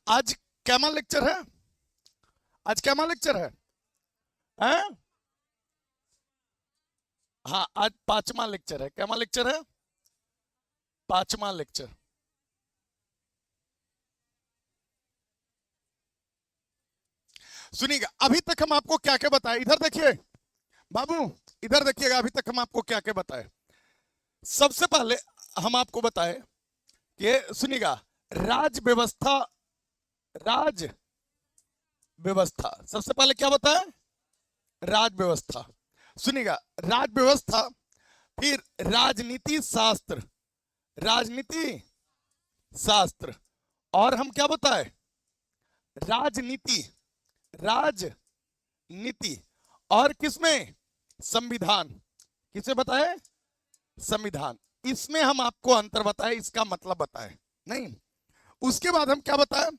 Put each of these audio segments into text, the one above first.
आज कैमा लेक्चर है? आज कैमा लेक्चर है? हैं? हाँ, आज पांचवा लेक्चर है। कैमा लेक्चर है? पांचवा लेक्चर। सुनिएगा, अभी तक हम आपको क्या क्या बताए, इधर देखिए बाबू, इधर देखिएगा, अभी तक हम आपको क्या क्या बताए। सबसे पहले हम आपको बताए कि सुनिएगा, राज व्यवस्था, राज व्यवस्था, सबसे पहले क्या बताया? राज व्यवस्था। सुनिएगा, राज व्यवस्था, फिर राजनीति शास्त्र, राजनीति शास्त्र, और हम क्या बताए? राजनीति, राजनीति, और किसमें? संविधान। किसे बताए? संविधान। इसमें हम आपको अंतर बताए, इसका मतलब बताए नहीं। उसके बाद हम क्या बताए?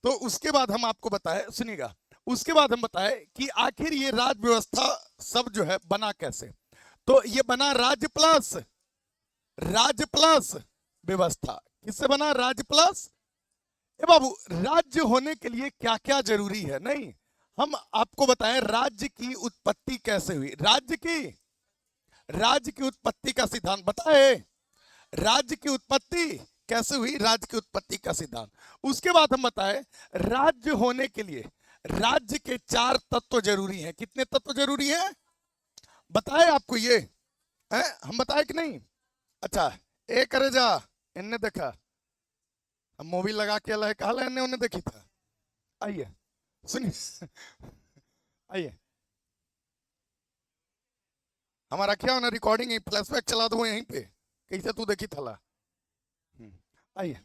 तो उसके बाद हम आपको बताए, सुनिएगा, उसके बाद हम बताए कि आखिर ये राज व्यवस्था सब जो है बना कैसे। तो ये बना राज्य प्लस व्यवस्था। किससे बना? राज्य प्लस। ए बाबू, राज्य होने के लिए क्या क्या जरूरी है? नहीं, हम आपको बताएं राज्य की उत्पत्ति कैसे हुई। राज्य की उत्पत्ति का सिद्धांत बताए। राज्य की उत्पत्ति कैसे हुई? राज्य की उत्पत्ति का सिद्धांत। उसके बाद हम बताए राज्य होने के लिए राज्य के 4 तत्व जरूरी हैं। कितने तत्व जरूरी हैं बताए आपको? ये है, हम बताए कि नहीं? अच्छा, ए करे जा, इनने देखा हम मूवी लगा के अल कहा इन्ने उन्हें देखी था। आइए सुनिए, आइए, हमारा क्या होना रिकॉर्डिंग फ्लैशबैक चला दो यहीं पे, कैसे तू देखी थला। आइए,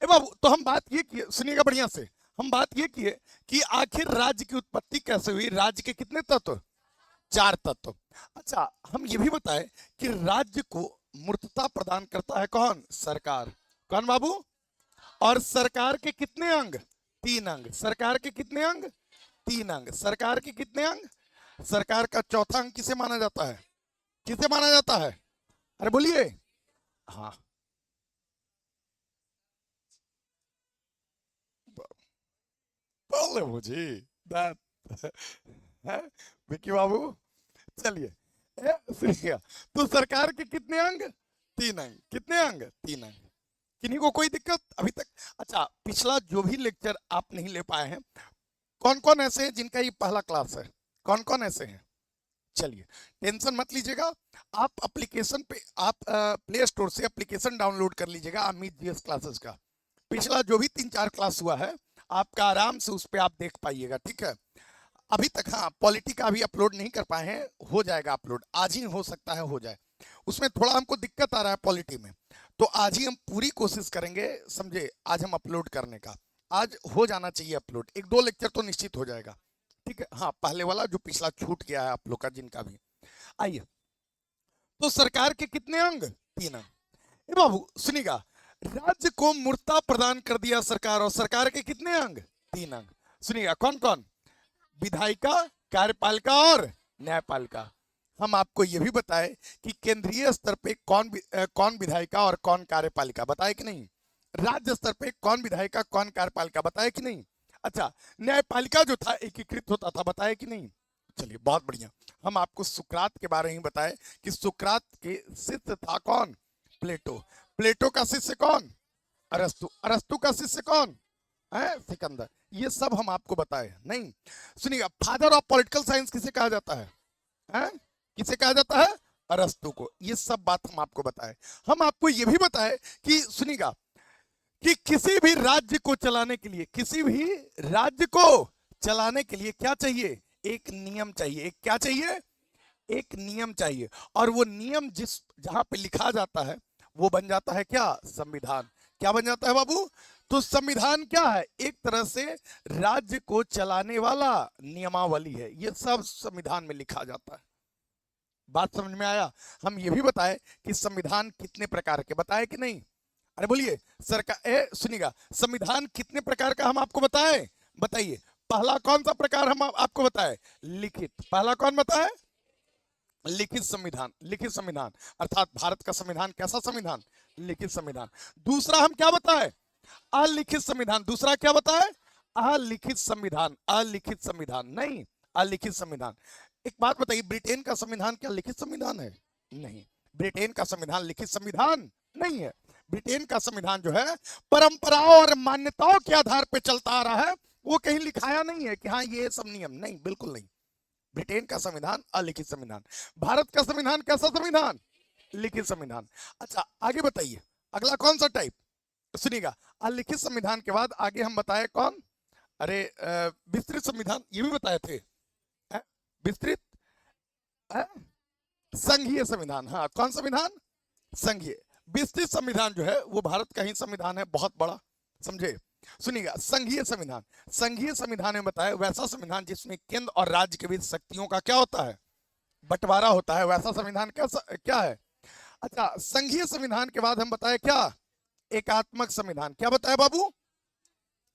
ए बाबू, तो हम बात ये किए, सुनिएगा बढ़िया से, हम बात ये किए कि आखिर राज्य की उत्पत्ति कैसे हुई। राज्य के कितने तत्व? 4 तत्व। अच्छा, हम ये भी बताए कि राज्य को मूर्तता प्रदान करता है कौन? सरकार। कौन बाबू? और सरकार के कितने अंग? 3 अंग। सरकार के कितने अंग? 3 अंग। सरकार के कितने अंग? सरकार का चौथा अंग किसे माना जाता है? किसे माना जाता है? अरे बोलिए। हाँ, बोले मुझे दैट है विकी बाबू। चलिए, सुनिएगा, तो सरकार के कितने अंग? 3 अंग। कितने अंग? 3 अंग। किन्हीं को कोई दिक्कत अभी तक? अच्छा, पिछला जो भी लेक्चर आप नहीं ले पाए हैं, कौन कौन ऐसे हैं जिनका ये पहला क्लास है? कौन कौन ऐसे हैं? चलिए, टेंशन मत लीजिएगा, आप एप्लीकेशन पे, आप प्ले स्टोर से एप्लीकेशन डाउनलोड कर लीजिएगा अमित जीएस क्लासेस का। पिछला जो भी 3-4 क्लास हुआ है, आपका आराम से उस पर आप देख पाइएगा, ठीक है? अभी तक हाँ, पॉलिटी का अभी अपलोड नहीं कर पाए हैं, हो जाएगा अपलोड, आज ही हो सकता है हो जाए। उसमें थोड़ा हमको दिक्कत आ रहा है पॉलिटी में, तो आज ही हम पूरी कोशिश करेंगे, समझे, आज हम अपलोड करने का। आज हो जाना चाहिए अपलोड, 1-2 लेक्चर तो निश्चित हो जाएगा, ठीक है? हाँ, पहले वाला जो पिछला छूट गया है आप लोग का, जिनका भी। आइए, तो सरकार के कितने अंग? 3 अंग। ए बाबू सुनिएगा, राज्य को मूर्तता प्रदान कर दिया सरकार, और सरकार के कितने अंग? 3 अंग। सुनिएगा, कौन कौन? विधायिका, कार्यपालिका और न्यायपालिका। हम आपको यह भी बताए कि केंद्रीय स्तर पे कौन विधायिका और कौन कार्यपालिका, बताए कि नहीं? राज्य स्तर पे कौन विधायिका कौन कार्यपालिका, बताए कि नहीं? अच्छा, न्यायपालिका जो था एकीकृत होता था, बताए कि नहीं? चलिए, बहुत बढ़िया। हम आपको सुकरात के बारे में बताए कि सुकरात के शिष्य था कौन? प्लेटो। प्लेटो का शिष्य कौन? अरस्तु। अरस्तु का शिष्य कौन है? सिकंदर। ये सब हम आपको बताए नहीं। सुनिएगा, फादर ऑफ पॉलिटिकल साइंस किसे कहा जाता है? हैं? किसे कहा जाता है? अरस्तु को। ये सब बात हम आपको बताए। हम आपको ये भी बताए कि सुनिएगा, कि किसी भी राज्य को चलाने के लिए, किसी भी राज्य को चलाने के लिए क्या चाहिए? एक नियम चाहिए। एक क्या चाहिए? एक नियम चाहिए। और वो नियम जिस जहां पे लिखा जाता है, वो बन जाता है क्या? संविधान। क्या बन जाता है बाबू? तो संविधान क्या है? एक तरह से राज्य को चलाने वाला नियमावली है। ये सब संविधान में लिखा जाता है। बात समझ में आया? हम ये भी बताए कि संविधान कितने प्रकार के, बताए कि नहीं? अरे बोलिए। सरकार, सुनिएगा, संविधान कितने प्रकार का हम आपको बताए? बताइए। पहला कौन सा प्रकार हम आपको बताए? लिखित। पहला कौन बताए? लिखित संविधान। लिखित संविधान अर्थात भारत का संविधान कैसा संविधान? लिखित संविधान। दूसरा हम क्या बताए? अलिखित संविधान। दूसरा क्या बताए? अलिखित संविधान। अलिखित संविधान नहीं, अलिखित संविधान। एक बात बताइए, ब्रिटेन का संविधान क्या लिखित संविधान है? नहीं, ब्रिटेन का संविधान लिखित संविधान नहीं है। ब्रिटेन का संविधान जो है परंपराओं और मान्यताओं के आधार पर चलता आ रहा है, वो कहीं लिखाया नहीं है कि हाँ ये सब नियम, नहीं, बिल्कुल नहीं। ब्रिटेन का संविधान अलिखित संविधान। भारत का संविधान कैसा संविधान? लिखित संविधान। अच्छा आगे बताइए, अगला कौन सा टाइप? सुनिएगा, अलिखित संविधान के बाद आगे हम बताए कौन? अरे विस्तृत संविधान, ये भी बताए थे। विस्तृत संघीय संविधान। हाँ, कौन संविधान? संघीय। विस्तृत संविधान जो है वो भारत का ही संविधान है, बहुत बड़ा, समझे? सुनिएगा, संघीय संविधान। संघीय संविधान में बताया वैसा संविधान जिसमें केंद्र और राज्य के बीच शक्तियों का क्या होता है? बंटवारा होता है, वैसा संविधान क्या है? अच्छा, संघीय संविधान के बाद हम बताए क्या? एकात्मक संविधान। क्या बताया बाबू?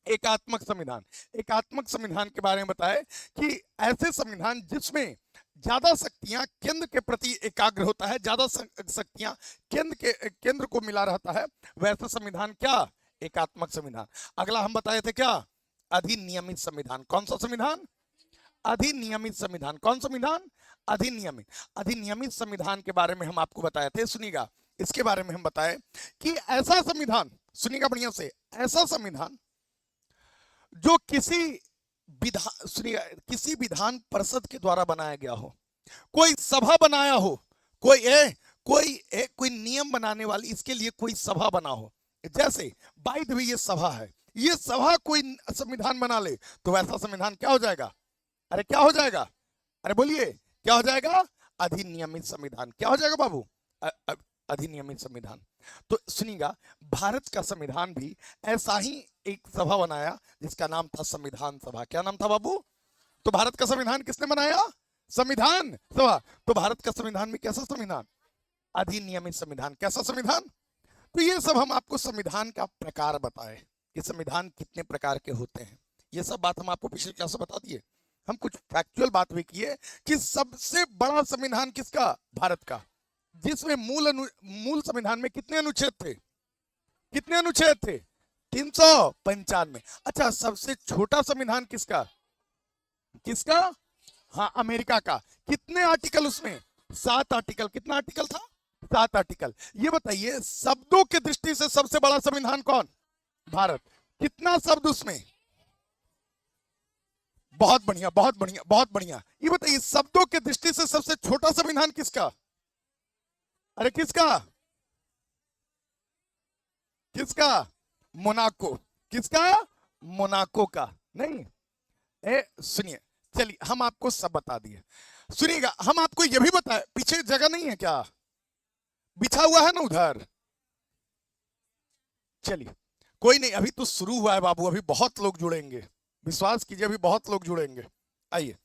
एकात्मक संविधान। एकात्मक संविधान के बारे में बताए कि ऐसे संविधान जिसमें ज्यादा शक्तियां केंद्र के प्रति एकाग्र होता है, ज्यादा शक्तियां केंद्र को मिला रहता है, वैसा संविधान क्या? एकात्मक संविधान। अगला हम बताए थे क्या? अधिनियमित संविधान। कौन सा संविधान? अधिनियमित संविधान। कौन संविधान? अधिनियमित। अधिनियमित संविधान के बारे में हम आपको बताए थे। सुनिएगा, इसके बारे में हम बताए कि ऐसा संविधान, सुनिएगा बढ़िया से, ऐसा संविधान जो किसी विधान परिषद के द्वारा बनाया गया हो, कोई सभा बनाया हो, कोई नियम बनाने वाली, इसके लिए कोई सभा बना हो। जैसे बाय द वे ये सभा है, ये सभा कोई संविधान बना ले तो वैसा संविधान क्या हो जाएगा? अरे क्या हो जाएगा? अरे बोलिए, क्या हो जाएगा? अधिनियमित संविधान। क्या हो जाएगा बाबू? अधिनियमित संविधान। तो सुनिएगा, भारत का संविधान भी ऐसा ही एक सभा बनाया जिसका नाम था संविधान सभा। क्या नाम था बाबू? तो भारत का संविधान किसने बनाया? संविधान सभा। तो भारत का संविधान में कैसा संविधान? अधिनियमित संविधान। कैसा संविधान? तो ये सब हम आपको संविधान का प्रकार बताए कि संविधान कितने प्रकार के होते हैं। ये सब बात हम आपको पिछले क्लास में बता दिए। हम कुछ फैक्चुअल बात भी किए कि सबसे बड़ा संविधान किसका? भारत का, जिसमें मूल संविधान में कितने अनुच्छेद थे? कितने अनुच्छेद थे? 395। अच्छा, सबसे छोटा संविधान किसका? किसका? हाँ, अमेरिका का। कितने आर्टिकल उसमें? 7 आर्टिकल। कितना आर्टिकल था? 7 आर्टिकल। ये बताइए, शब्दों की दृष्टि से सबसे बड़ा संविधान कौन? भारत। कितना शब्द उसमें? बहुत बढ़िया, बहुत बढ़िया, बहुत बढ़िया। ये बताइए, शब्दों की दृष्टि से सबसे छोटा संविधान किसका? अरे किसका? किसका? मोनाको। किसका? मोनाको का। नहीं, सुनिए, चलिए हम आपको सब बता दिए। सुनिएगा, हम आपको यह भी बताए, पीछे जगह नहीं है क्या? बिछा हुआ है ना उधर? चलिए, कोई नहीं, अभी तो शुरू हुआ है बाबू, अभी बहुत लोग जुड़ेंगे, विश्वास कीजिए, अभी बहुत लोग जुड़ेंगे। आइए,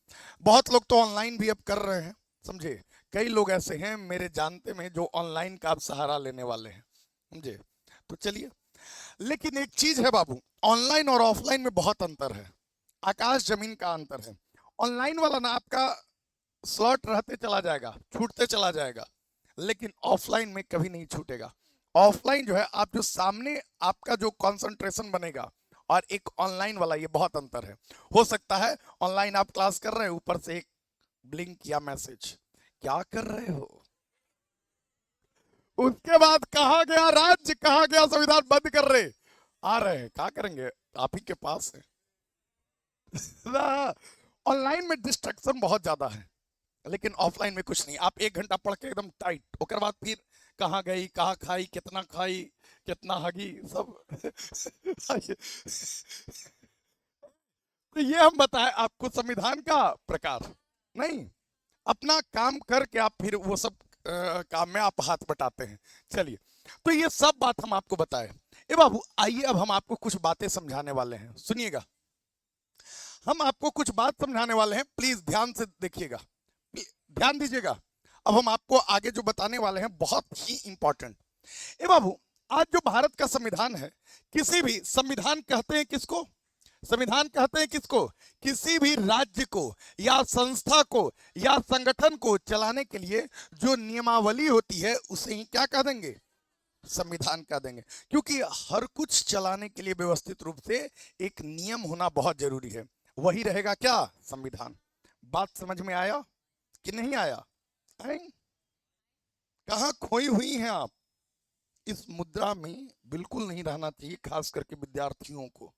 बहुत लोग तो ऑनलाइन भी अब कर रहे हैं, समझे? कई लोग ऐसे हैं मेरे जानते में जो ऑनलाइन का अब सहारा लेने वाले हैं, समझे? तो चलिए, लेकिन एक चीज है बाबू, ऑनलाइन और ऑफलाइन में बहुत अंतर है, आकाश जमीन का अंतर है। ऑनलाइन वाला ना आपका स्लॉट रहते चला जाएगा, छूटते चला जाएगा, लेकिन ऑफलाइन में कभी नहीं छूटेगा। ऑफलाइन जो है, आप जो सामने आपका जो कंसंट्रेशन बनेगा और एक ऑनलाइन वाला, ये बहुत अंतर है। हो सकता है ऑनलाइन आप क्लास कर रहे हैं, ऊपर से एक ब्लिंक किया मैसेज, क्या कर रहे हो? उसके बाद कहा गया राज्य, कहा गया संविधान बंद कर रहे, आ रहे हैं, क्या करेंगे? आप ही के पास है। ऑनलाइन में डिस्ट्रैक्शन बहुत ज्यादा है, लेकिन ऑफलाइन में कुछ नहीं। आप 1 घंटा पढ़ के एकदम टाइट, उसके बाद फिर कहाँ गई, कहाँ खाई, कितना खाई, कितना हगी, सब। तो ये हम बताएं आपको संविधान का प्रकार नहीं, अपना काम करके आप फिर वो सब काम में आप हाथ बटाते हैं। चलिए, तो ये सब बात हम आपको बताए। ए बाबू, आइए अब हम आपको कुछ बातें समझाने वाले हैं, सुनिएगा। हम आपको कुछ बात समझाने वाले हैं, प्लीज ध्यान से देखिएगा, ध्यान दीजिएगा। अब हम आपको आगे जो बताने वाले हैं बहुत ही इंपॉर्टेंट। ए बाबू, आज जो भारत का संविधान है, किसी भी संविधान कहते हैं किसको? संविधान कहते हैं किसको? किसी भी राज्य को या संस्था को या संगठन को चलाने के लिए जो नियमावली होती है, उसे ही क्या कह देंगे? संविधान का देंगे, क्योंकि हर कुछ चलाने के लिए व्यवस्थित रूप से एक नियम होना बहुत जरूरी है। वही रहेगा क्या? संविधान। बात समझ में आया कि नहीं आया? कहाँ खोई हुई हैं आप? इस मुद्रा में बिल्कुल नहीं रहना चाहिए, खास करके विद्यार्थियों को।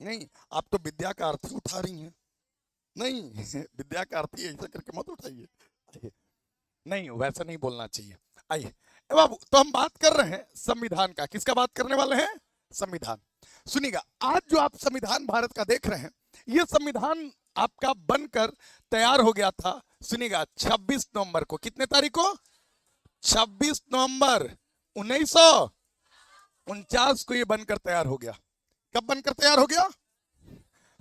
नहीं, आप तो विद्या का अर्थ उठा रही हैं। नहीं विद्या का अर्थ ऐसा करके मत उठाइए। नहीं, वैसा नहीं बोलना चाहिए। आइए बाबू, तो हम बात कर रहे हैं संविधान का। किसका बात करने वाले हैं? संविधान। सुनिएगा, आज जो आप संविधान भारत का देख रहे हैं, ये संविधान आपका बनकर तैयार हो गया था। सुनिएगा, 26 नवंबर को। कितने तारीख को? 26 नवंबर 1949 को ये बनकर तैयार हो गया। कब बनकर तैयार हो गया?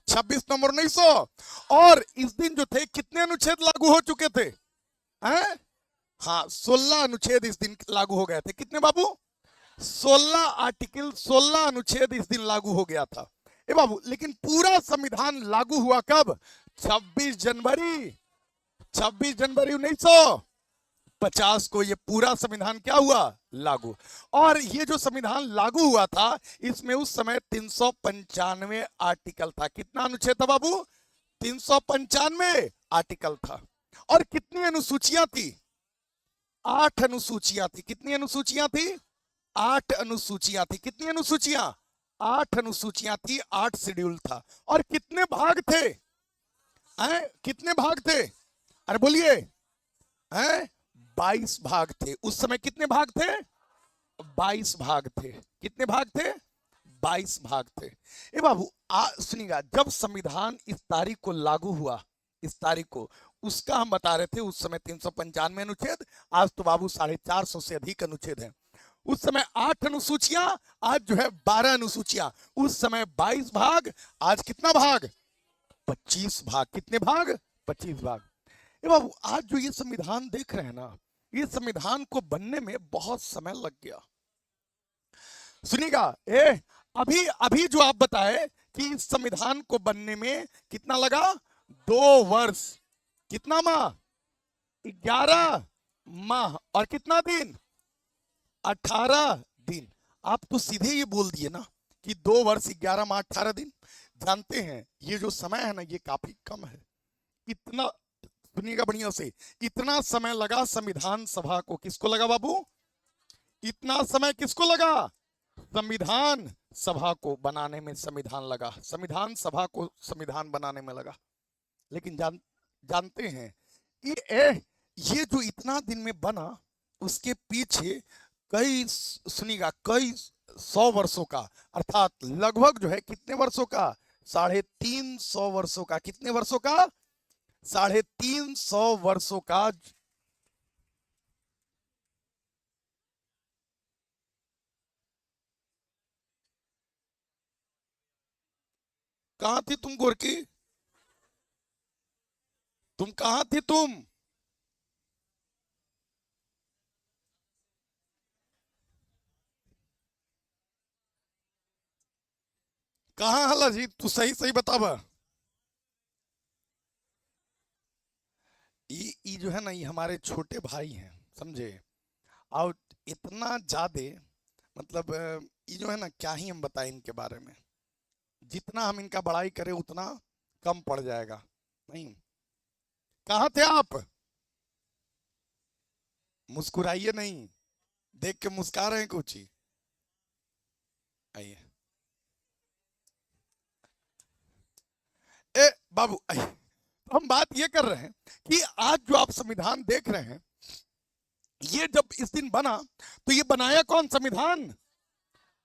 26 नवंबर 1900। और इस दिन जो थे, कितने अनुच्छेद लागू हो चुके थे? हैं? हाँ, 16 अनुच्छेद इस दिन लागू हो गए थे। कितने बाबू? 16 आर्टिकल, 16 अनुच्छेद इस दिन लागू हो गया था। ए बाबू, लेकिन पूरा संविधान लागू हुआ कब? 26 जनवरी 26 जनवरी 1950 को ये पूरा संविधान क्या हुआ? लागू। और ये जो संविधान लागू हुआ था, इसमें उस समय 395 आर्टिकल था। कितना अनुच्छेद था बाबू? 395 आर्टिकल था। और कितनी अनुसूचियां थी? 8 अनुसूचियां थी। कितनी अनुसूचियां थी? 8 अनुसूचियां थी। कितनी अनुसूचियां? 8 अनुसूचियां थी, 8 शेड्यूल था। और कितने भाग थे? कितने भाग थे? अरे बोलिए। 22 भाग थे। उस समय कितने भाग थे? 22 भाग थे। कितने भाग थे? 22 भाग थे। ए बाबू, सुनिएगा, जब संविधान इस तारीख को लागू हुआ, इस तारीख को, उसका हम बता रहे थे, उस समय 395 अनुच्छेद, आज तो बाबू 450 से अधिक अनुच्छेद हैं। उस समय 8 अनुसूचियां, आज जो है 12 अनुसूचियां। उस समय 22 भाग, आज कितना भाग? 25 भाग। कितने भाग? 25 भाग। ए बाबू, आज जो ये संविधान देख रहे हैं ना, ये संविधान को बनने में बहुत समय लग गया। सुनिएगा, अभी अभी जो आप बताए कि इस संविधान को बनने में कितना लगा? 2 वर्ष। कितना माह? 11 माह। और कितना दिन? 18 दिन। आप तो सीधे ये बोल दिए ना कि 2 वर्ष 11 माह 18 दिन। जानते हैं ये जो समय है ना, ये काफी कम है। इतना, सुनिएगा बढ़िया से, इतना समय लगा संविधान सभा को। किसको लगा बाबू? इतना समय किसको लगा? संविधान सभा को बनाने में संविधान लगा। संविधान सभा को संविधान बनाने में लगा। लेकिन जानते हैं ये जो इतना दिन में बना, उसके पीछे कई, सुनिएगा, कई 100 वर्षों का, अर्थात लगभग जो है कितने वर्षों का? 350 वर्षों का। कितने वर्षों का? 350 वर्षों का। कहां थी तुम गोरकी? तुम कहां थी तुम? कहां हला जी? तू सही सही बतावा। ये जो है ना, ये हमारे छोटे भाई हैं, समझे? और इतना ज्यादा, मतलब ये जो है ना, क्या ही हम बताएं इनके बारे में। जितना हम इनका बड़ाई करें उतना कम पड़ जाएगा। नहीं, कहां थे आप? मुस्कुराइए नहीं, देख के मुस्कुरा रहे हैं कुछ ही। आइए बाबू, आइए। तो हम बात ये कर रहे हैं कि आज जो आप संविधान देख रहे हैं, ये जब इस दिन बना, तो ये बनाया कौन? संविधान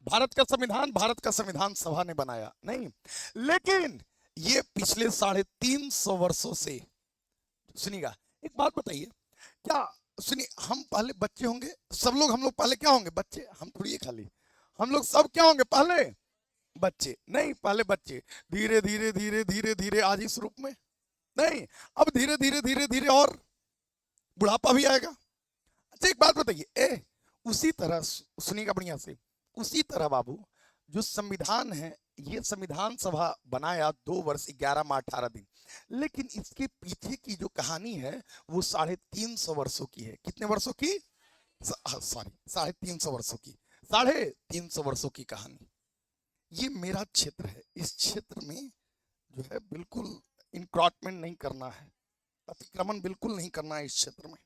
भारत का संविधान, भारत का संविधान सभा ने बनाया नहीं। लेकिन ये पिछले 350 वर्षों से, सुनिएगा, एक बात बताइए, क्या, सुनिए, हम पहले बच्चे होंगे, सब लोग, हम लोग पहले क्या होंगे? बच्चे। हम थोड़ी है खाली, हम लोग सब क्या होंगे? पहले बच्चे। नहीं, पहले बच्चे, धीरे धीरे धीरे धीरे धीरे आज इस रूप में, नहीं, अब धीरे धीरे धीरे धीरे और बुढ़ापा भी आएगा। अच्छा, एक बात बताइए, उसी तरह, सुनिएगा बढ़िया से, उसी तरह बाबू, जो संविधान है, ये संविधान सभा बनाया 2 वर्ष 11 माह 18 दिन। लेकिन इसके पीछे की जो कहानी है, वो 350 वर्षों की है। कितने वर्षों की? सॉरी 350 वर्षों की, 350 वर्षों की कहानी। ये मेरा क्षेत्र है, इस क्षेत्र में जो है बिल्कुल इंक्रोचमेंट नहीं करना है, अतिक्रमण बिल्कुल नहीं करना है इस क्षेत्र में।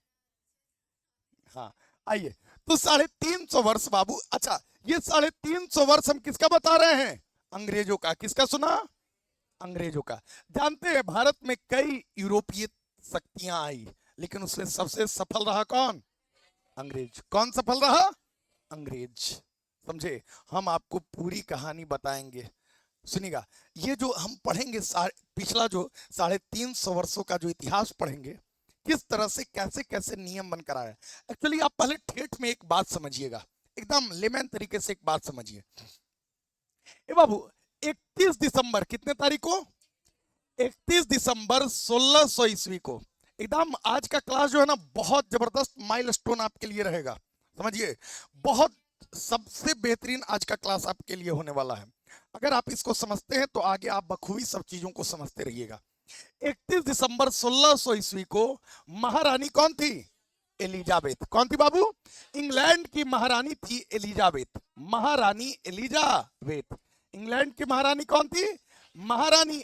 हाँ आइए, तो 350 वर्ष बाबू। अच्छा, ये 350 वर्ष हम किसका बता रहे हैं? अंग्रेजों का। किसका सुना? अंग्रेजों का। जानते हैं भारत में कई यूरोपीय शक्तियां आई, लेकिन उसमें सबसे सफल रहा कौन? अंग्रेज। कौन सफल रहा? अंग्रेज। समझे? हम आपको पूरी कहानी बताएंगे, सुनिएगा। ये जो हम पढ़ेंगे पिछला जो 350 वर्षों का जो इतिहास पढ़ेंगे, किस तरह से कैसे कैसे नियम बनकर आया। एक्चुअली आप पहले ठेठ में एक बात समझिएगा, एकदम लेमन तरीके से एक बात समझिए। ए बाबू, 31 दिसंबर, कितने तारीख को? 31 दिसंबर 1600 ईस्वी को, एकदम आज का क्लास जो है ना, बहुत जबरदस्त माइलस्टोन आपके लिए रहेगा। समझिए, बहुत सबसे बेहतरीन आज का क्लास आपके लिए होने वाला है। अगर आप इसको समझते हैं तो आगे आप बखूबी सब चीजों को समझते रहिएगा। 31 दिसंबर 1600 ईस्वी को महारानी कौन थी? एलिजाबेथ। कौन थी बाबू? इंग्लैंड की महारानी थी एलिजाबेथ। महारानी एलिजाबेथ। इंग्लैंड की महारानी कौन थी? महारानी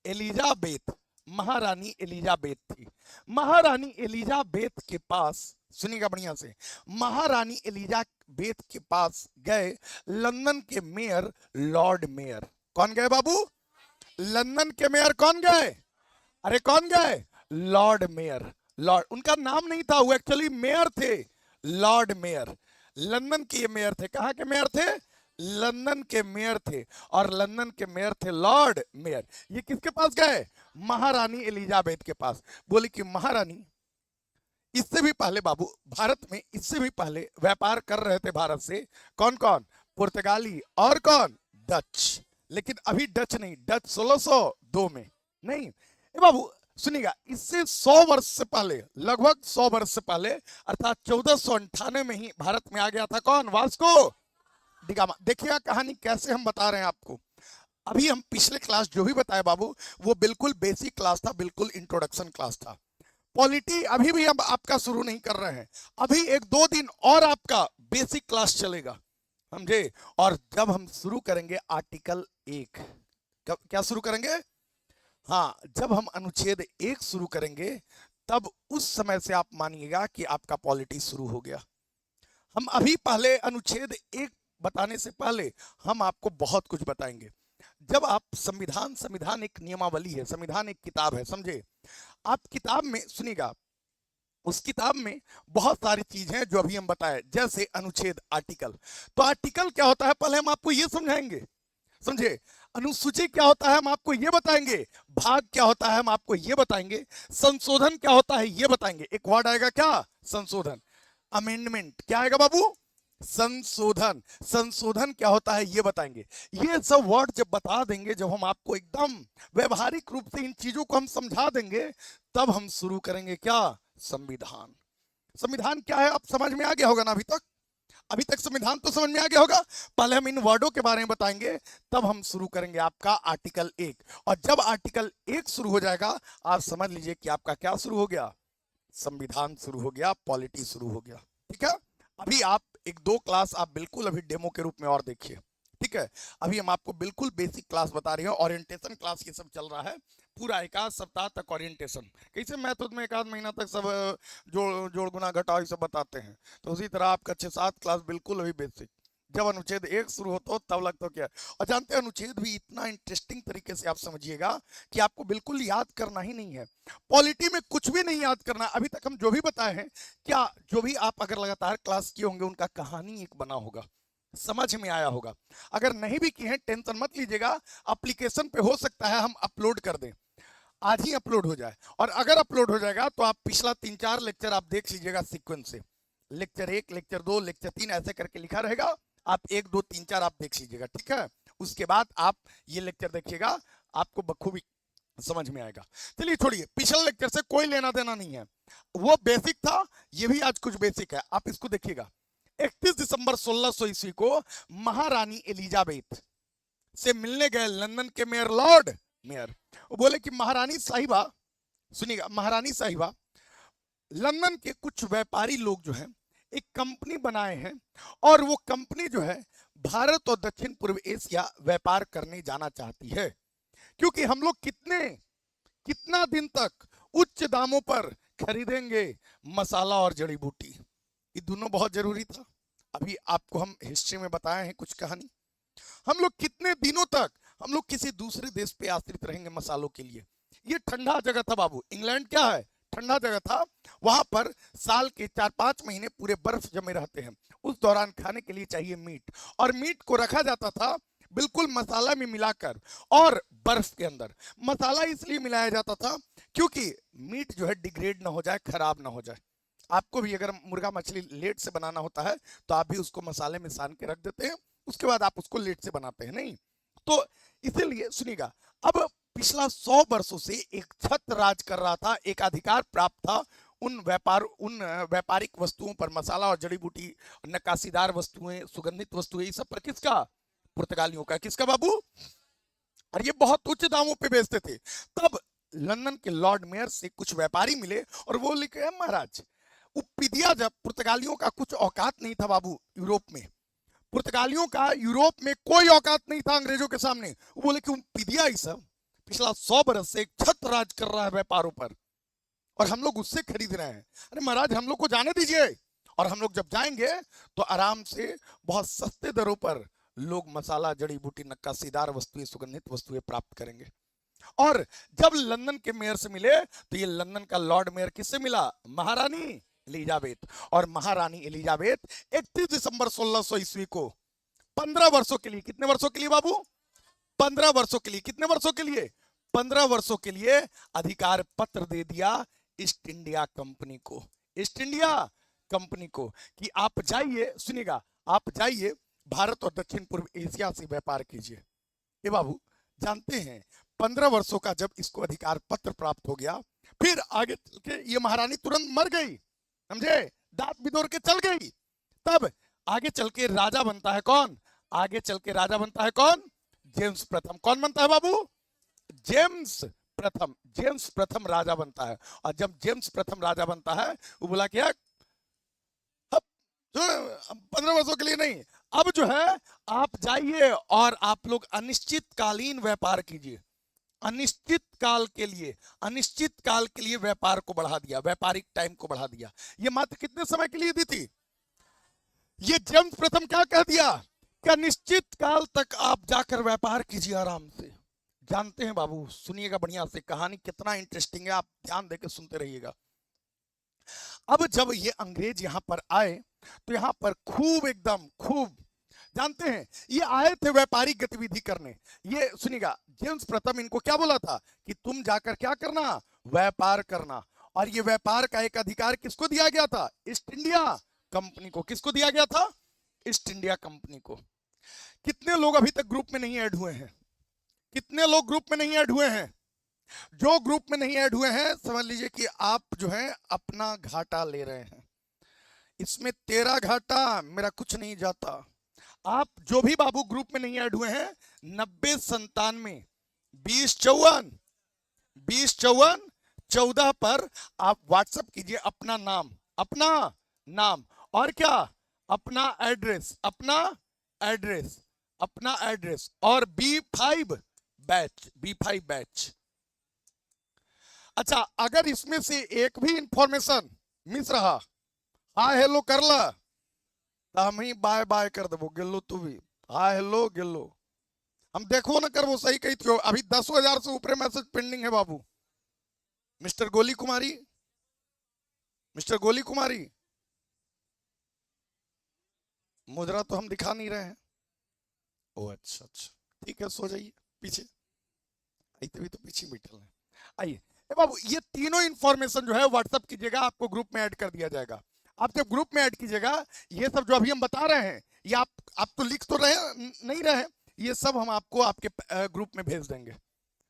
एलिजाबेथ। महारानी एलिजाबेथ थी। महारानी एलिजाबेथ के पास, सुनिएगा बढ़िया से, महारानी एलिजाबेथ के पास गए लंदन के मेयर लॉर्ड मेयर। कौन गए बाबू? लंदन के मेयर कौन गए? अरे कौन गए? Lord mayor. लॉर्ड, उनका नाम नहीं था, वो एक्चुअली मेयर थे, लॉर्ड मेयर। लंदन के मेयर थे। कहां के मेयर थे? लंदन के मेयर थे, और लंदन के मेयर थे लॉर्ड मेयर। ये किसके पास गए? महारानी एलिजाबेथ के पास। बोले कि महारानी, इससे भी पहले बाबू भारत में, इससे भी पहले व्यापार कर रहे थे भारत से कौन कौन? पुर्तगाली और कौन? डच। लेकिन अभी डच नहीं, डच 1602 में नहीं। ए बाबू सुनिएगा, इससे 100 वर्ष से पहले, लगभग 100 वर्ष से पहले, अर्थात 1498 में ही भारत में आ गया था कौन? Vasco D gamma. देखिएगा कहानी कैसे हम बता रहे हैं आपको। अभी हम पिछले क्लास जो भी बताए बाबू, वो बिल्कुल बेसिक क्लास था, बिल्कुल इंट्रोडक्शन क्लास था। पॉलिटी अभी भी हम आपका शुरू नहीं कर रहे हैं, अभी 1-2 दिन और आपका बेसिक क्लास चलेगा, समझे? और जब हम शुरू करेंगे आर्टिकल 1, क्या शुरू करेंगे? हाँ, जब हम अनुच्छेद 1 शुरू करेंगे, तब उस समय से आप मानिएगा कि आपका पॉलिटी शुरू हो गया। हम अभी पहले अनुच्छेद 1 बताने से पहले हम आपको बहुत कुछ बताएंगे। जब आप संविधान एक नियमावली है, संविधान एक किताब है, समझे? आप किताब में सुनिएगा, उस किताब में बहुत सारी चीजें हैं जो अभी हम बताए, जैसे अनुच्छेद, आर्टिकल। तो आर्टिकल क्या होता है पहले हम आपको ये समझाएंगे, समझे? अनुसूची क्या होता है हम आपको ये बताएंगे। भाग क्या होता है हम आपको ये बताएंगे। संशोधन क्या होता है ये बताएंगे। एक वर्ड आएगा क्या? संशोधन। अमेंडमेंट क्या आएगा बाबू? संशोधन। संशोधन क्या होता है ये बताएंगे। ये सब वर्ड जब बता देंगे, जब हम आपको एकदम व्यवहारिक रूप से इन चीजों को हम समझा देंगे, तब हम शुरू करेंगे क्या? संविधान। संविधान क्या है आप समझ में आ गया होगा ना? अभी तक संविधान तो समझ में आ गया होगा। पहले हम इन वर्डों के बारे में बताएंगे, तब हम शुरू करेंगे आपका आर्टिकल 1। और जब आर्टिकल 1 शुरू हो जाएगा, आप समझ लीजिए कि आपका क्या शुरू हो गया? संविधान शुरू हो गया, पॉलिटी शुरू हो गया। ठीक है, अभी आप 1-2 क्लास आप बिल्कुल अभी डेमो के रूप में और देखिए। ठीक है, अभी हम आपको बिल्कुल बेसिक क्लास बता रहे हैं, ओरिएंटेशन क्लास ये सब चल रहा है, पूरा 1 सप्ताह तक ओरिएंटेशन। कैसे मैथ में 1 महीना तक सब जोड़ गुना घटाओ ये सब बताते हैं, तो उसी तरह आपका 6-7 क्लास बिल्कुल अभी बेसिक। जब अनुच्छेद 1 शुरू होता हो तब लगता हो क्या। और जानते हैं अनुच्छेद भी इतना इंटरेस्टिंग तरीके से आप समझिएगा कि आपको बिल्कुल याद करना ही नहीं है। पॉलिटी में कुछ भी नहीं याद करना। अभी तक हम जो भी बताए हैं, क्या जो भी आप अगर लगातार क्लास किए होंगे, उनका कहानी एक बना होगा, समझ में आया होगा। अगर नहीं भी किए हैं, टेंशन मत लीजिएगा, एप्लीकेशन पे हो सकता है हम अपलोड कर दें, आज ही अपलोड हो जाए। और अगर अपलोड हो जाएगा तो आप पिछला 3-4 लेक्चर आप देख लीजिएगा सीक्वेंस से। लेक्चर 1, लेक्चर 2, लेक्चर 3 ऐसे करके लिखा रहेगा, आप 1, 2, 3, 4 आप देख लीजिएगा। ठीक है, उसके बाद आप ये लेक्चर देखिएगा, आपको बखूबी समझ में आएगा। चलिए छोड़िए, पिछले लेक्चर से कोई लेना देना नहीं है, वो बेसिक था, ये भी आज कुछ बेसिक है, आप इसको देखिएगा। 31 दिसंबर 1600 ईस्वी को महारानी एलिजाबेथ से मिलने गए लंदन के मेयर लॉर्ड मेयर। वो बोले कि महारानी साहिबा, सुनिएगा, महारानी साहिबा, लंदन के कुछ व्यापारी लोग जो हैं एक कंपनी बनाए हैं और वो कंपनी जो है भारत और दक्षिण पूर्व एशिया व्यापार करने जाना चाहती है, क्योंकि हम लोग कितना दिन तक उच्च दामों पर खरीदेंगे मसाला और जड़ी बूटी। ये दोनों बहुत जरूरी था। अभी आपको हम हिस्ट्री में बताए हैं कुछ कहानी। हम लोग कितने दिनों तक हम लोग किसी दूसरे देश पे आश्रित रहेंगे मसालों के लिए। ये ठंडा जगह था बाबू, इंग्लैंड क्या है, ठंडा जगह था। वहां पर साल के 4-5 महीने पूरे बर्फ जमे रहते हैं। उस दौरान खाने के लिए चाहिए मीट, और मीट को रखा जाता था बिल्कुल मसाला में मिलाकर और बर्फ के अंदर। मसाला इसलिए मिलाया जाता था क्योंकि मीट जो है डिग्रेड ना हो जाए, खराब ना हो जाए। आपको भी अगर मुर्गा मछली लेट से बनाना होता है तो आप भी उसको मसाले में सान के रख देते हैं, उसके बाद आप उसको लेट से बनाते हैं, नहीं? तो इसीलिए सुनिएगा, अब पिछला 100 वर्षों से एक छत्र राज कर रहा था, एक अधिकार प्राप्त था उन व्यापारिक वस्तुओं पर, मसाला और जड़ी बूटी, नक्काशीदार वस्तुएं, सुगंधित वस्तुएं, सब पर। किसका? पुर्तगालियों का। किसका बाबू? और ये बहुत उच्च दामों पे बेचते थे। तब लंदन के लॉर्ड मेयर से कुछ व्यापारी मिले और वो लिखे, महाराज उपिदिया, जब पुर्तगालियों का कुछ औकात नहीं था बाबू यूरोप में, पुर्तगालियों का यूरोप में कोई औकात नहीं था अंग्रेजों के सामने। वो बोले कि उपिदिया ही सब पिछला 100 बरस से एक छत्र राज कर रहा है व्यापारों पर, और हम लोग उससे खरीद रहे हैं। अरे महाराज, हम लोग को जाने दीजिए, और हम लोग जब जाएंगे तो आराम से बहुत सस्ते दरों पर लोग मसाला, जड़ी बूटी, नक्काशीदार वस्तुएं, सुगंधित वस्तुएं प्राप्त करेंगे। और जब लंदन के मेयर से मिले तो ये लंदन का लॉर्ड मेयर किससे मिला? महारानी एलिजाबेथ। और महारानी एलिजाबेथ 31 दिसंबर 1600 ईस्वी को 15 वर्षों के लिए, कितने वर्षों के लिए बाबू? 15 वर्षों के लिए। कितने वर्षों के लिए? 15 वर्षों के लिए अधिकार पत्र दे दिया ईस्ट इंडिया कंपनी को। ईस्ट इंडिया कंपनी को कि आप जाइए, सुनिएगा, आप जाइए भारत और दक्षिण पूर्व एशिया से व्यापार कीजिए। ये बाबू जानते हैं 15 वर्षों का जब इसको अधिकार पत्र प्राप्त हो गया, फिर आगे चल के ये महारानी तुरंत मर गई, समझे, दांत बिदोर के चल गई। तब आगे चल के राजा बनता है कौन? आगे चल के राजा बनता है कौन? जेम्स प्रथम। कौन बनता है बाबू? जेम्स प्रथम। जेम्स प्रथम राजा बनता है। और जब जेम्स प्रथम राजा बनता है, वो बोला क्या, 15 वर्षों के लिए नहीं, अब जो है आप जाइए और आप लोग अनिश्चितकालीन व्यापार कीजिए। अनिश्चित काल के लिए व्यापार को बढ़ा दिया, व्यापारिक टाइम को बढ़ा दिया। ये मात्र कितने समय के लिए दी थी? ये जेम्स प्रथम क्या कह दिया कि अनिश्चित काल तक आप जाकर व्यापार कीजिए आराम से। जानते हैं बाबू, सुनिएगा बढ़िया से, कहानी कितना इंटरेस्टिंग है, आप ध्यान देकर सुनते रहिएगा। अब जब ये अंग्रेज यहां पर आए तो यहां पर खूब जानते हैं, ये आए थे व्यापारिक गतिविधि करने। ये सुनिएगा, जेम्स प्रथम इनको क्या बोला था कि तुम जाकर क्या करना? व्यापार करना। और ये व्यापार का एक अधिकार किसको दिया गया था? ईस्ट इंडिया कंपनी को। किसको दिया गया था? ईस्ट इंडिया कंपनी को। कितने लोग अभी तक ग्रुप में नहीं ऐड हुए हैं? कितने लोग ग्रुप में नहीं ऐड हुए हैं? जो ग्रुप में नहीं ऐड हुए हैं, समझ लीजिए कि आप जो है अपना घाटा ले रहे हैं। इसमें तेरा घाटा, मेरा कुछ नहीं जाता। आप जो भी बाबू ग्रुप में नहीं ऐड हुए हैं, 9097 2054 14 पर आप व्हाट्सएप कीजिए अपना नाम और क्या, अपना एड्रेस और B5 बैच। अच्छा, अगर इसमें से एक भी इंफॉर्मेशन मिस रहा, हाय हेलो कर ला, तो हम ही बाय बाय कर देवो। गेलो तू भी हाय हेलो गेलो, हम देखो ना करवो। सही कही थी। अभी 10,000 से ऊपर मैसेज पेंडिंग है बाबू। मिस्टर गोली कुमारी, मुद्रा तो हम दिखा नहीं रहे हैं। ओ अच्छा, ठीक है, सो जाइए पीछे। तभी तो पीछे बैठे हैं। आइए बाबू, ये तीनों इंफॉर्मेशन जो है व्हाट्सएप कीजिएगा, आपको ग्रुप में ऐड कर दिया जाएगा। आप जब ग्रुप में ऐड कीजिएगा, ये सब जो अभी हम बता रहे हैं, ये आप तो लिख तो रहे नहीं रहे, ये सब हम आपको आपके ग्रुप में भेज देंगे।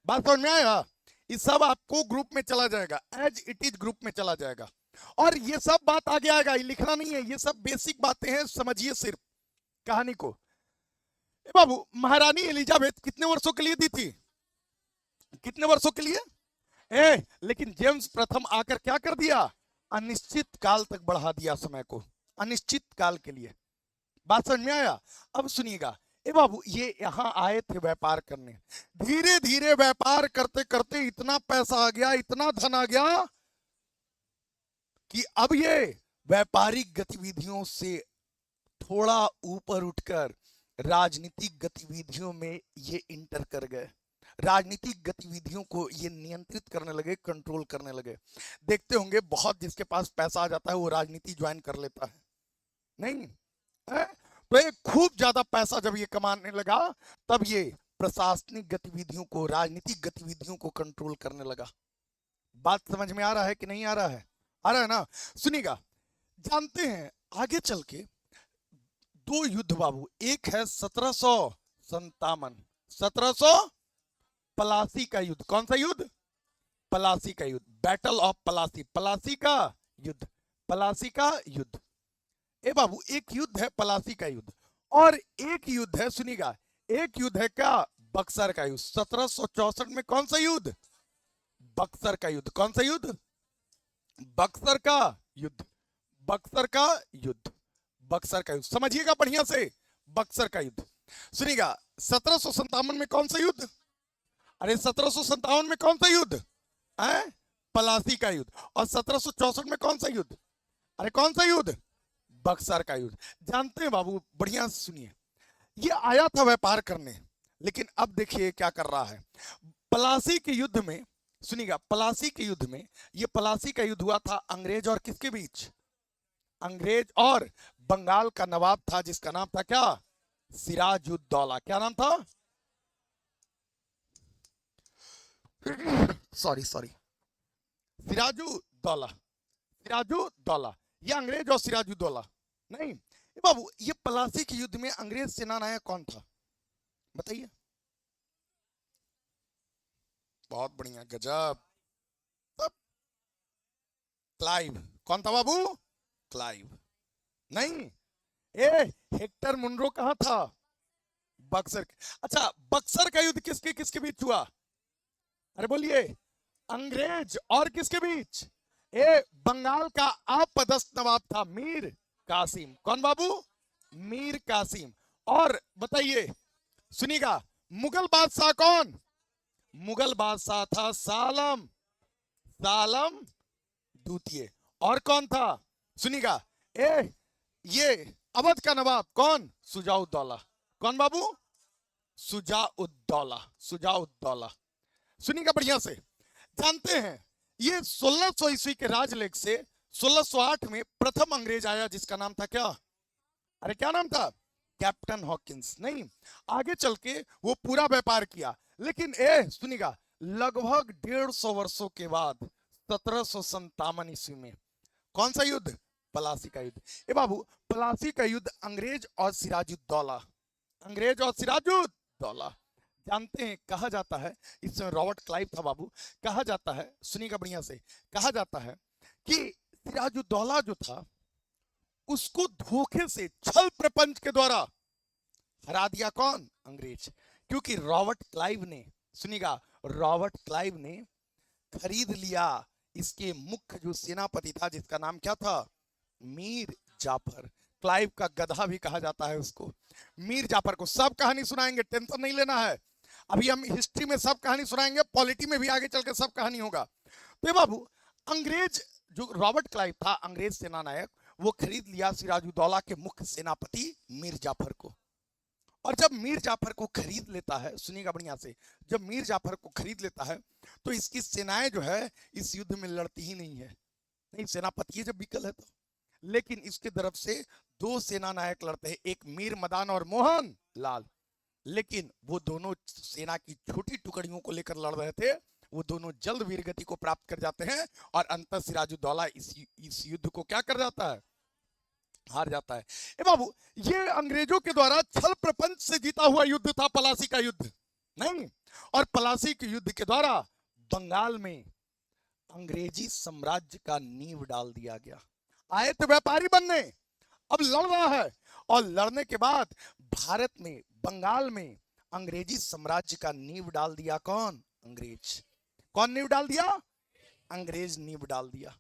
बात समझ में आया? ये सब आपको ग्रुप में चला जाएगा, एज इट इज ग्रुप में चला जाएगा। और ये सब बात आगे आएगा, ये लिखना नहीं है, ये सब बेसिक बातें हैं, समझिए सिर्फ कहानी को। बाबू, महारानी एलिजाबेथ कितने वर्षों के लिए दी थी? कितने वर्षों के लिए? लेकिन जेम्स प्रथम आकर क्या कर दिया? अनिश्चित काल तक बढ़ा दिया समय को। अनिश्चित काल के लिए। बात समझ में आया? अब सुनिएगा, ए बाबू ये यहां आए थे व्यापार करने, धीरे धीरे व्यापार करते करते इतना पैसा आ गया, इतना धन आ गया कि अब ये व्यापारिक गतिविधियों से थोड़ा ऊपर उठकर राजनीतिक गतिविधियों में ये इंटर कर गए। राजनीतिक गतिविधियों को ये नियंत्रित करने लगे, कंट्रोल करने लगे। देखते होंगे बहुत जिसके पास पैसा आ जाता है वो राजनीति ज्वाइन कर लेता है, नहीं है? तो ये खूब ज्यादा पैसा जब ये कमाने लगा तब ये प्रशासनिक गतिविधियों को, राजनीतिक गतिविधियों को कंट्रोल करने लगा। बात समझ में आ रहा है कि नहीं आ रहा है? आ रहा है ना? सुनिएगा, जानते हैं आगे चल के दो युद्ध बाबू, एक है 1757, 1700 पलासी का युद्ध। कौन सा युद्ध? पलासी का युद्ध, बैटल ऑफ पलासी, पलासी का युद्ध, पलासी का युद्ध। ए बाबू एक युद्ध है पलासी का युद्ध, और एक युद्ध है, सुनिएगा, एक युद्ध है क्या? बक्सर का युद्ध। 1764 में कौन सा युद्ध? बक्सर का युद्ध। कौन सा युद्ध? बक्सर का युद्ध, बक्सर का युद्ध, बक्सर का युद्ध। समझिएगा बढ़िया से, बक्सर का युद्ध। सुनिएगा, 1757 में कौन सा युद्ध? अरे 1757 में कौन सा युद्ध है? पलासी का युद्ध। और 1764 में कौन सा युद्ध? अरे कौन सा युद्ध? बक्सर का युद्ध। जानते हैं बाबू, बढ़िया से सुनिए, ये आया था व्यापार करने, लेकिन अब देखिए क्या कर रहा है। पलासी के युद्ध में, सुनिएगा, पलासी के युद्ध में, ये पलासी का युद्ध हुआ था अंग्रेज और किसके बीच? अंग्रेज और बंगाल का नवाब था जिसका नाम था क्या? सिराजुद्दौला। क्या नाम था? सॉरी सिराजुद्दौला, सिराजुद्दौला। ये अंग्रेज और सिराजुद्दौला नहीं बाबू। ये पलासी के युद्ध में अंग्रेज सेनानायक कौन था बताइए? बहुत बढ़िया, गजब। क्लाइव। कौन था बाबू? क्लाइव नहीं। ए हेक्टर मुनरो कहां था? बक्सर। अच्छा, बक्सर का युद्ध किसके किसके बीच हुआ? अरे बोलिए। अंग्रेज और किसके बीच? ए बंगाल का अपदस्थ नवाब था मीर कासिम। कौन बाबू? मीर कासिम। और बताइए, सुनिएगा, मुगल बादशाह कौन? मुगल बादशाह था सालम, सालम द्वितीय। और कौन था? सुनिएगा, ए ये अवध का नवाब कौन? सुजाउद्दौला। कौन बाबू? सुजाउद्दौला, सुजाउद्दौला। सुनिएगा बढ़िया से, जानते हैं ये 1600 ईस्वी के राजलेख से 1608 में प्रथम अंग्रेज आया जिसका नाम था क्या? अरे क्या नाम था? Captain Hawkins. नहीं, आगे चल के वो पूरा व्यापार किया, लेकिन सुनिएगा, लगभग 150 वर्षों के बाद 1757 ईस्वी में कौन सा युद्ध? पलासी का युद्ध। ए बाबू, पलासी का युद्ध अंग्रेज और सिराजुद्दौला, अंग्रेज और सिराजुद्दौला। जानते हैं, कहा जाता है, इस समय रॉबर्ट क्लाइव था बाबू, कहा जाता है, सुनिएगा बढ़िया से, कहा जाता है कि सिराजुद्दौला जो था उसको धोखे से, छल प्रपंच के द्वारा हरा दिया कौन? अंग्रेज। क्योंकि रॉबर्ट क्लाइव ने, सुनिएगा, रॉबर्ट क्लाइव ने खरीद लिया इसके मुख्य जो सेनापति था जिसका नाम क्या था? मीर जाफर। क्लाइव का गधा भी कहा जाता है उसको, मीर जाफर को। सब कहानी सुनाएंगे, टेंशन नहीं लेना है। अभी हम हिस्ट्री में सब कहानी सुनाएंगे, पॉलिटी में भी आगे चल के सब कहानी होगा। तो बाबू, अंग्रेज जो रॉबर्ट क्लाइव था, अंग्रेज सेनानायक, वो खरीद लिया सिराजुद्दौला के मुख्य सेनापति मीर जाफर को। और जब मीर जाफर को खरीद लेता है, सुनिएगा बढ़िया से, जब मीर जाफर को खरीद लेता है तो इसकी सेनाएं जो है इस युद्ध में लड़ती ही नहीं है। नहीं, सेनापति जब विकल है तो, लेकिन इसके तरफ से दो सेना नायक लड़ते हैं, एक मीर मदान और मोहन लाल। लेकिन वो दोनों सेना की छोटी टुकड़ियों को लेकर लड़ रहे थे, वो दोनों जल्द वीरगति को प्राप्त कर जाते हैं और अंत सिराजुद्दौला इस युद्ध को क्या कर जाता है? हार जाता है। ए बाबू, ये अंग्रेजों के द्वारा छल प्रपंच से जीता हुआ युद्ध था पलासी का युद्ध, नहीं। और पलासी के युद्ध के द्वारा बंगाल में अंग्रेजी साम्राज्य का नींव डाल दिया गया। आए तो व्यापारी बनने, अब लड़ रहा है, और लड़ने के बाद भारत में, बंगाल में अंग्रेजी साम्राज्य का नींव डाल दिया कौन? अंग्रेज। कौन नींव डाल दिया? अंग्रेज नींव डाल दिया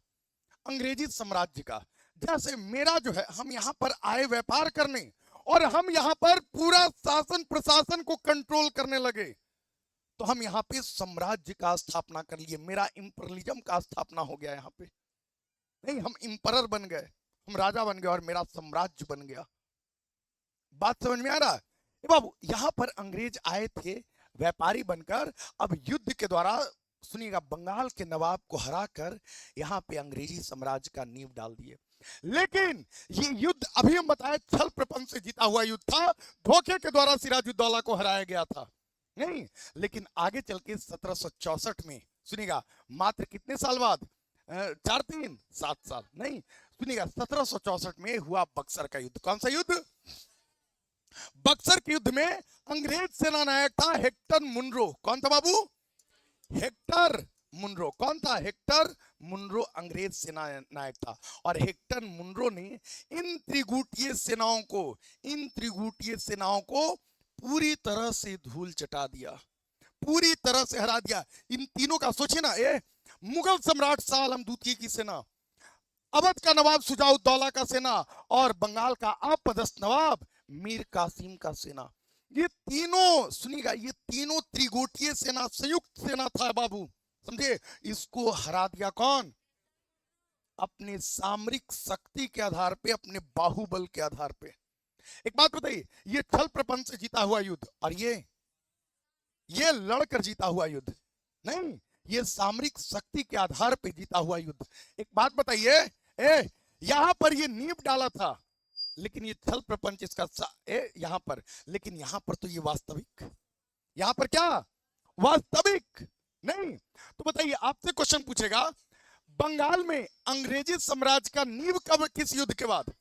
अंग्रेजी साम्राज्य का। जैसे मेरा जो है, हम यहाँ पर आए व्यापार करने और हम यहाँ पर पूरा शासन प्रशासन को कंट्रोल करने लगे, तो हम यहाँ पे साम्राज्य का स्थापना कर लिए, मेरा इंपरलिज्म का स्थापना हो गया यहाँ पे। नहीं, हम इंपरर बन गए, हम राजा बन गए और मेरा साम्राज्य बन गया। बात समझ में आ रहा है? बाबू यहाँ पर अंग्रेज आए थे व्यापारी बनकर, अब युद्ध के द्वारा सुनिएगा बंगाल के नवाब को हराकर यहाँ पे अंग्रेजी साम्राज्य का नींव डाल दिए। लेकिन ये युद्ध अभी हम बताए छल प्रपंच से जीता हुआ युद्ध था, धोखे के द्वारा सिराजुद्दौला को हराया गया था। नहीं, लेकिन आगे चल के 1764 में सुनिएगा, मात्र कितने साल बाद, 7 साल नहीं, सुनिएगा 1764 में हुआ बक्सर का युद्ध। कौन सा युद्ध? बक्सर के युद्ध में अंग्रेज सेना नायक था हेक्टर मुनरो। कौन था बाबू? Hector Munro. कौन था? हेक्टर मुनरो अंग्रेज सेना नायक था। और हेक्टर मुनरो ने इन त्रिगुटीय सेनाओं को पूरी तरह से धूल चटा दिया, पूरी तरह से हरा दिया। इन तीनों का सोचिए ना, मुगल सम्राट शाह आलम द्वितीय की सेना, अवध का नवाब शुजाउद्दौला का सेना और बंगाल का अपदस्थ नवाब मीर कासिम का सेना, ये तीनों सुनिएगा, ये तीनों त्रिगुटीय सेना संयुक्त सेना था बाबू, समझे? इसको हरा दिया कौन? अपने सामरिक शक्ति के आधार पे, अपने बाहुबल के आधार पे। एक बात बताइए, ये छल प्रपंच से जीता हुआ युद्ध और ये लड़कर जीता हुआ युद्ध नहीं, ये सामरिक शक्ति के आधार पे जीता हुआ युद्ध। एक बात बताइए, यहां पर ये नींव डाला था, लेकिन ये छल प्रपंच इसका यहां पर, लेकिन यहां पर तो ये वास्तविक, यहां पर क्या वास्तविक नहीं। तो बताइए, आपसे क्वेश्चन पूछेगा, बंगाल में अंग्रेजी साम्राज्य का नींव कब, किस युद्ध के बाद?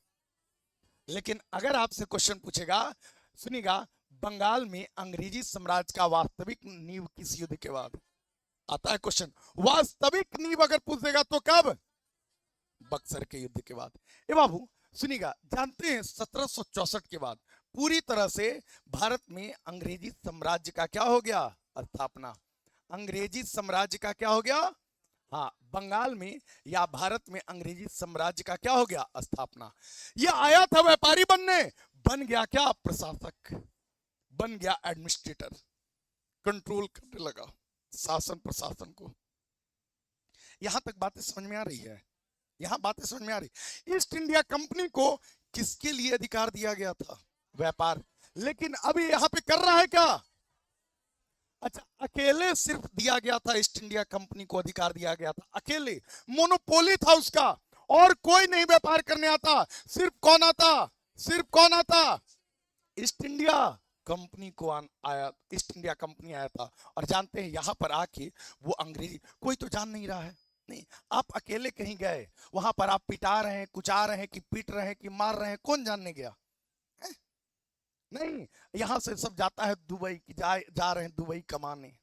लेकिन अगर आपसे क्वेश्चन पूछेगा, सुनिएगा, बंगाल में अंग्रेजी साम्राज्य का वास्तविक नींव किस युद्ध के बाद? आता है क्वेश्चन, वास्तविक नींव अगर पूछेगा तो कब? बक्सर के युद्ध के बाद। ए बाबू सुनिएगा, जानते हैं 1764 के बाद पूरी तरह से भारत में अंग्रेजी साम्राज्य का क्या हो गया? स्थापना। अंग्रेजी साम्राज्य का क्या हो गया? हाँ, बंगाल में या भारत में अंग्रेजी साम्राज्य का क्या हो गया? स्थापना। ये आया था व्यापारी बनने, बन गया क्या? प्रशासक, बन गया एडमिनिस्ट्रेटर, कंट्रोल करने लगा शासन प्रशासन को। यहां तक बातें समझ में आ रही है? यहां बातें समझ में आ रही? ईस्ट इंडिया कंपनी को किसके लिए अधिकार दिया गया था? व्यापार। लेकिन अभी यहां पे कर रहा है क्या? अच्छा, अकेले सिर्फ दिया गया था, ईस्ट इंडिया कंपनी को अधिकार दिया गया था, अकेले मोनोपोली था उसका, और कोई नहीं व्यापार करने आता। सिर्फ कौन आता? सिर्फ कौन आता? ईस्ट इंडिया कंपनी को आया, ईस्ट इंडिया कंपनी आया था। और जानते हैं यहां पर आके वो अंग्रेजी कोई तो जान नहीं रहा है। नहीं, आप अकेले कहीं गए, वहां पर आप पिटा रहे हैं, कुचा रहे हैं, कि पीट रहे हैं, कि मार रहे हैं, कौन जानने गया? नहीं, यहां से सब जाता है दुबई, की जा रहे हैं दुबई कमाने।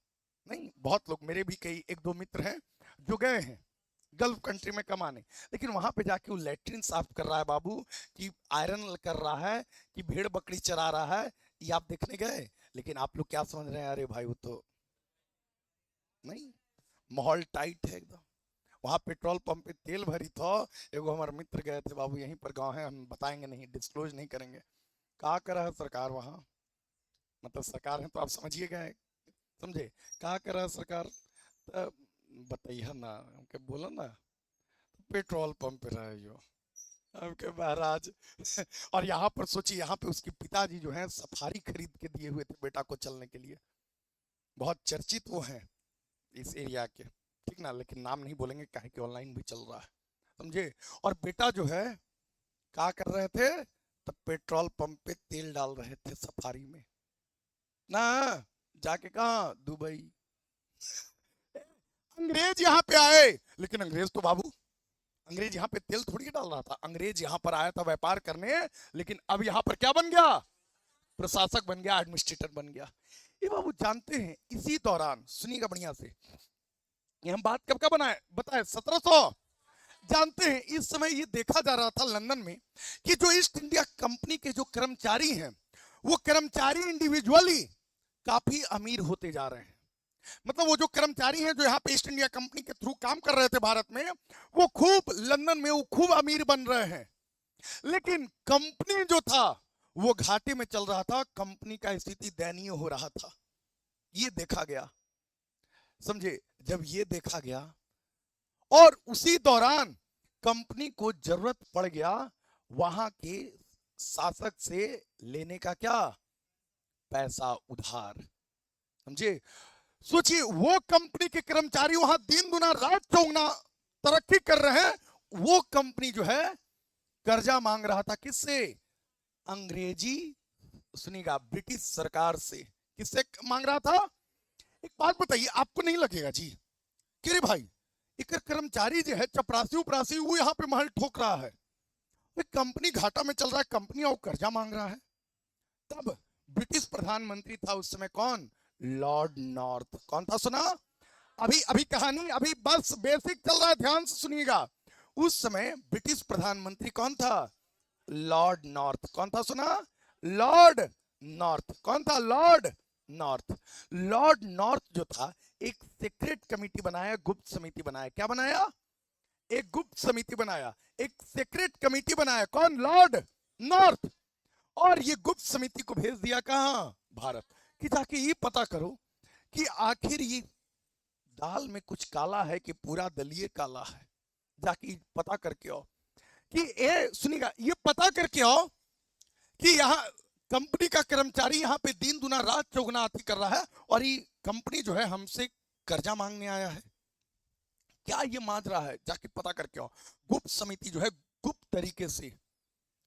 नहीं, बहुत लोग, मेरे भी कई 1-2 मित्र हैं जो गए हैं गल्फ कंट्री में कमाने, लेकिन वहां पे जाके वो लैट्रिन साफ कर रहा है बाबू, कि आयरन कर रहा है, कि भेड़ बकरी चरा रहा है, ये आप देखने गए। लेकिन आप लोग क्या समझ रहे हैं? अरे भाई वो तो नहीं, माहौल टाइट है एकदम। वहां पेट्रोल पंप पे तेल भरी था, एगो हमारे मित्र गए थे बाबू, यहीं पर गांव है, हम बताएंगे नहीं, डिस्क्लोज नहीं करेंगे। क्या कर रहा है सरकार वहां, मतलब सरकार है तो आप समझिए गए, समझे? क्या कर रहा है सरकार? बताइए ना, हमके बोला ना, पेट्रोल पंप पे रहे जो हमके महाराज। और यहाँ पर सोचिए, यहाँ पे उसके पिताजी जो हैं सफारी खरीद के दिए हुए थे बेटा को चलने के लिए, बहुत चर्चित वो हैं इस एरिया के, ठीक ना, लेकिन नाम नहीं बोलेंगे काहे कि ऑनलाइन भी चल रहा है, समझे? और बेटा जो है क्या कर रहे थे? तब पेट्रोल पंप पे तेल डाल रहे थे सफारी में ना, जाके कहा? दुबई। अंग्रेज यहाँ पे आए, लेकिन अंग्रेज तो बाबू, अंग्रेज यहाँ पे तेल थोड़ी डाल रहा था, अंग्रेज यहाँ पर आया था व्यापार करने, लेकिन अब यहाँ पर क्या बन गया? प्रशासक बन गया, एडमिनिस्ट्रेटर बन गया। ये बाबू जानते हैं, इसी दौरान सुनिएगा बढ़िया से, ये हम बात कब का बताए 1700। जानते हैं इस समय ये देखा जा रहा था लंदन में कि जो ईस्ट इंडिया कंपनी के जो कर्मचारी हैं, वो कर्मचारी इंडिविजुअली काफी अमीर होते जा रहे हैं। मतलब वो जो कर्मचारी हैं जो यहाँ पे ईस्ट इंडिया कंपनी के थ्रू काम कर रहे थे भारत में, वो खूब लंदन में वो खूब अमीर बन रहे हैं, लेकिन कंपनी जो था वो घाटे में चल रहा था, कंपनी का स्थिति दयनीय हो रहा था। ये देखा गया, समझे? जब ये देखा गया और उसी दौरान कंपनी को जरूरत पड़ गया वहां के शासक से लेने का, क्या? पैसा उधार। समझे? सोचिए, वो कंपनी के कर्मचारी वहां दिन दुना रात चौगुना तरक्की कर रहे हैं, वो कंपनी जो है कर्जा मांग रहा था। किससे? अंग्रेजी, सुनिएगा, ब्रिटिश सरकार से। किससे मांग रहा था? एक बात बताइए, आपको नहीं लगेगा जी कि रे भाई एक कर्मचारी जो है चपरासी उपरासी वो यहाँ पे महल ठोक रहा है, कंपनी घाटा में चल रहा है, कंपनी और कर्जा मांग रहा है। तब ब्रिटिश प्रधानमंत्री था उस समय, कौन? Lord north. कौन था? सुना? अभी अभी कहानी अभी बस बेसिक चल रहा है, ध्यान से सुनिएगा। उस समय ब्रिटिश प्रधानमंत्री कौन था? Lord north. कौन था? सुना? Lord north. कौन था? Lord north. लॉर्ड नॉर्थ जो था, एक सीक्रेट कमेटी बनाया, गुप्त समिति बनाया। क्या बनाया? एक गुप्त समिति बनाया, एक सीक्रेट कमेटी बनाया। कौन? Lord north. और ये गुप्त समिति को भेज दिया कहां? भारत। कि जाके ये पता करो कि आखिर ये दाल में कुछ काला है कि पूरा दलिए काला है। जाके पता करके आओ कि सुनिएगा, ये पता करके आओ कि यहाँ कंपनी का कर्मचारी यहाँ पे दिन दुना रात चौगुना आती कर रहा है और ये कंपनी जो है हमसे कर्जा मांगने आया है। क्या ये मान रहा है? जाके पता करके आओ। गुप्त समिति जो है गुप्त तरीके से,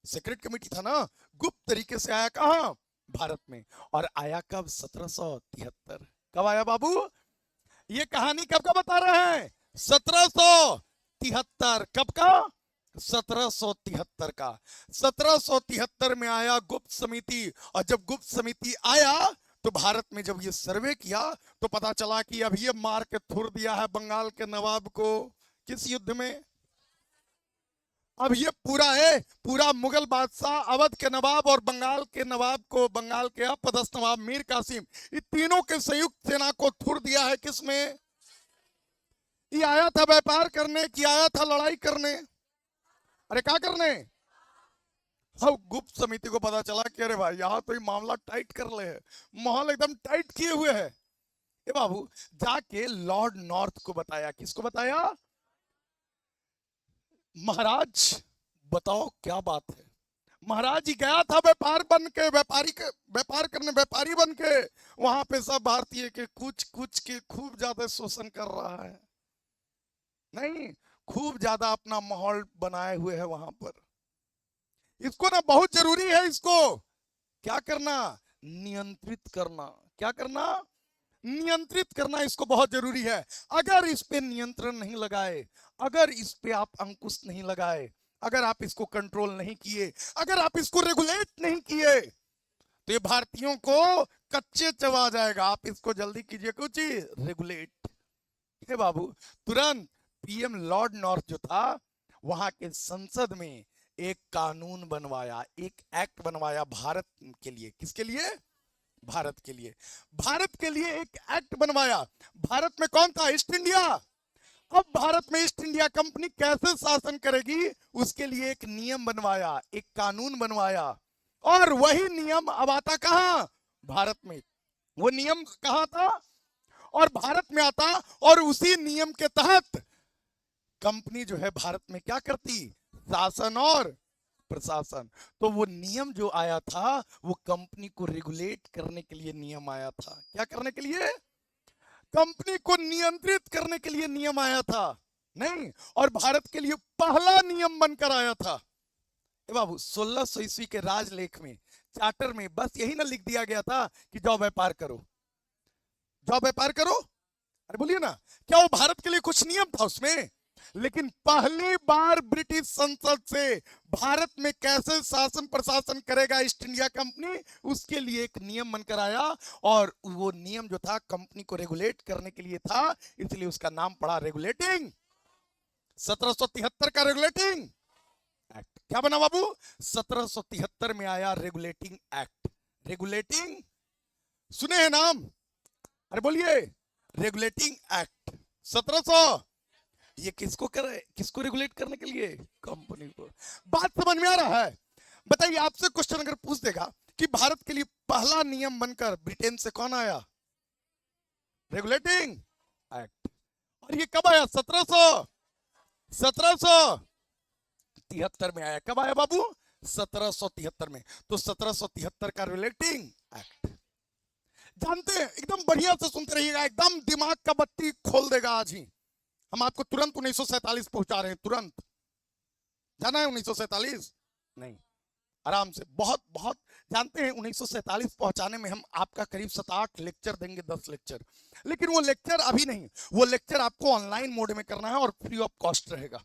सीक्रेट कमेटी था ना, गुप्त तरीके से आया कहां? भारत में। और आया कब? 1773। कब आया बाबू? ये कहानी कब का बता रहे हैं? 1773। कब का? 1773 का। 1773 में आया गुप्त समिति। और जब गुप्त समिति आया तो भारत में जब ये सर्वे किया तो पता चला कि अब ये मार के थुर दिया है बंगाल के नवाब को। किस युद्ध में? अब ये पूरा है, पूरा मुगल बादशाह, अवध के नवाब और बंगाल के नवाब को, बंगाल के अपदस्थ नवाब मीर कासिम, इन तीनों के संयुक्त सेना को थुर दिया है। किसमें? ये आया था व्यापार करने कि आया था लड़ाई करने? अरे क्या करने? अब गुप्त समिति को पता चला कि अरे भाई यहाँ तो ये मामला टाइट कर ले है, माहौल एकदम टाइट किए हुए है। ये बाबू जाके लॉर्ड नॉर्थ को बताया। किसको बताया? महाराज बताओ क्या बात है। महाराज जी गया था व्यापार बन के, व्यापार करने, व्यापारी बन के, वहां पे सब भारतीय के कुछ कुछ के खूब ज्यादा शोषण कर रहा है। नहीं, खूब ज्यादा अपना माहौल बनाए हुए है वहां पर। इसको ना बहुत जरूरी है, इसको क्या करना? नियंत्रित करना। क्या करना? नियंत्रित करना इसको बहुत जरूरी है। अगर इस पे नियंत्रण नहीं लगाए, अगर इस पे आप अंकुश नहीं लगाए, अगर आप इसको कंट्रोल नहीं किए, अगर आप इसको रेगुलेट नहीं किए तो ये भारतीयों को कच्चे चबा जाएगा। आप इसको जल्दी कीजिए कुछ रेगुलेट। हे बाबू, तुरंत पीएम लॉर्ड नॉर्थ जो था वहां के संसद में एक कानून बनवाया, एक एक्ट बनवाया भारत के लिए। किसके लिए? भारत के लिए। भारत के लिए एक एक्ट बनवाया। भारत में कौन था? East India. अब भारत में ईस्ट इंडिया कंपनी कैसे शासन करेगी उसके लिए एक नियम बनवाया, एक कानून बनवाया। और वही नियम अब आता कहां? भारत में। वो नियम कहां था? और भारत में आता। और उसी नियम के तहत कंपनी जो है भारत में क्या करती? शासन और प्रशासन। तो वो नियम जो आया था वो कंपनी को रेगुलेट करने के लिए नियम आया था। क्या करने के लिए? कंपनी को नियंत्रित करने के लिए नियम आया था। नहीं, और भारत के लिए पहला नियम बनकर आया था। ए बाबू, 1600 ईस्वी के राजलेख में, चार्टर में बस यही ना लिख दिया गया था कि जाओ व्यापार करो, जाओ व्यापार करो। अरे बोलिए ना, क्या वो भारत के लिए कुछ नियम था उसमें? लेकिन पहली बार ब्रिटिश संसद से भारत में कैसे शासन प्रशासन करेगा ईस्ट इंडिया कंपनी, उसके लिए एक नियम बनकर आया। और वो नियम जो था कंपनी को रेगुलेट करने के लिए था, इसलिए उसका नाम पड़ा रेगुलेटिंग। 1773 का रेगुलेटिंग एक्ट। क्या बना बाबू? 1773 में आया रेगुलेटिंग एक्ट। रेगुलेटिंग, सुने हैं नाम? अरे बोलिए। Regulating act 1700। ये किसको करे, किसको रेगुलेट करने के लिए? कंपनी को। बात समझ में आ रहा है? बताइए, आपसे क्वेश्चन अगर पूछ देगा कि भारत के लिए पहला नियम बनकर ब्रिटेन से कौन आया? Regulating act. और ये कब आया? 1773 में आया। कब आया बाबू? 1773 में। तो 1773 का रेगुलेटिंग एक्ट। जानते हैं, एकदम बढ़िया से सुनते रहिएगा, एकदम दिमाग का बत्ती खोल देगा आज ही। हम आपको तुरंत 1947 पहुंचा रहे हैं, तुरंत। जाना है 1947? नहीं, आराम से। बहुत बहुत जानते हैं, 1947 पहुंचाने में हम आपका करीब 7-8 लेक्चर देंगे, 10 लेक्चर। लेकिन वो लेक्चर अभी नहीं, वो लेक्चर आपको ऑनलाइन मोड में करना है और फ्री ऑफ कॉस्ट रहेगा,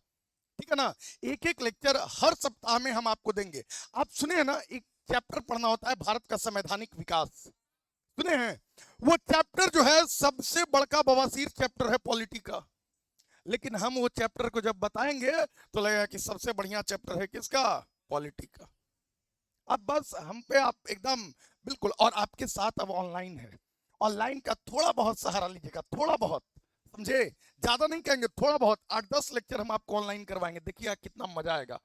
ठीक है ना? एक एक लेक्चर हर सप्ताह में हम आपको देंगे। आप सुने हैं ना, एक चैप्टर पढ़ना होता है भारत का संवैधानिक विकास, सुने हैं? वो चैप्टर जो है सबसे बड़का बवासीर चैप्टर है पॉलिटी का। लेकिन हम वो चैप्टर को जब बताएंगे तो लगेगा कि सबसे बढ़िया चैप्टर है किसका? पॉलिटी का। अब बस हम पे आप एकदम बिल्कुल, और आपके साथ अब ऑनलाइन है। ऑनलाइन का थोड़ा बहुत सहारा लीजिएगा, थोड़ा बहुत, समझे? ज्यादा नहीं कहेंगे, थोड़ा बहुत। 8-10 लेक्चर हम आपको ऑनलाइन करवाएंगे, देखिए कितना मजा आएगा।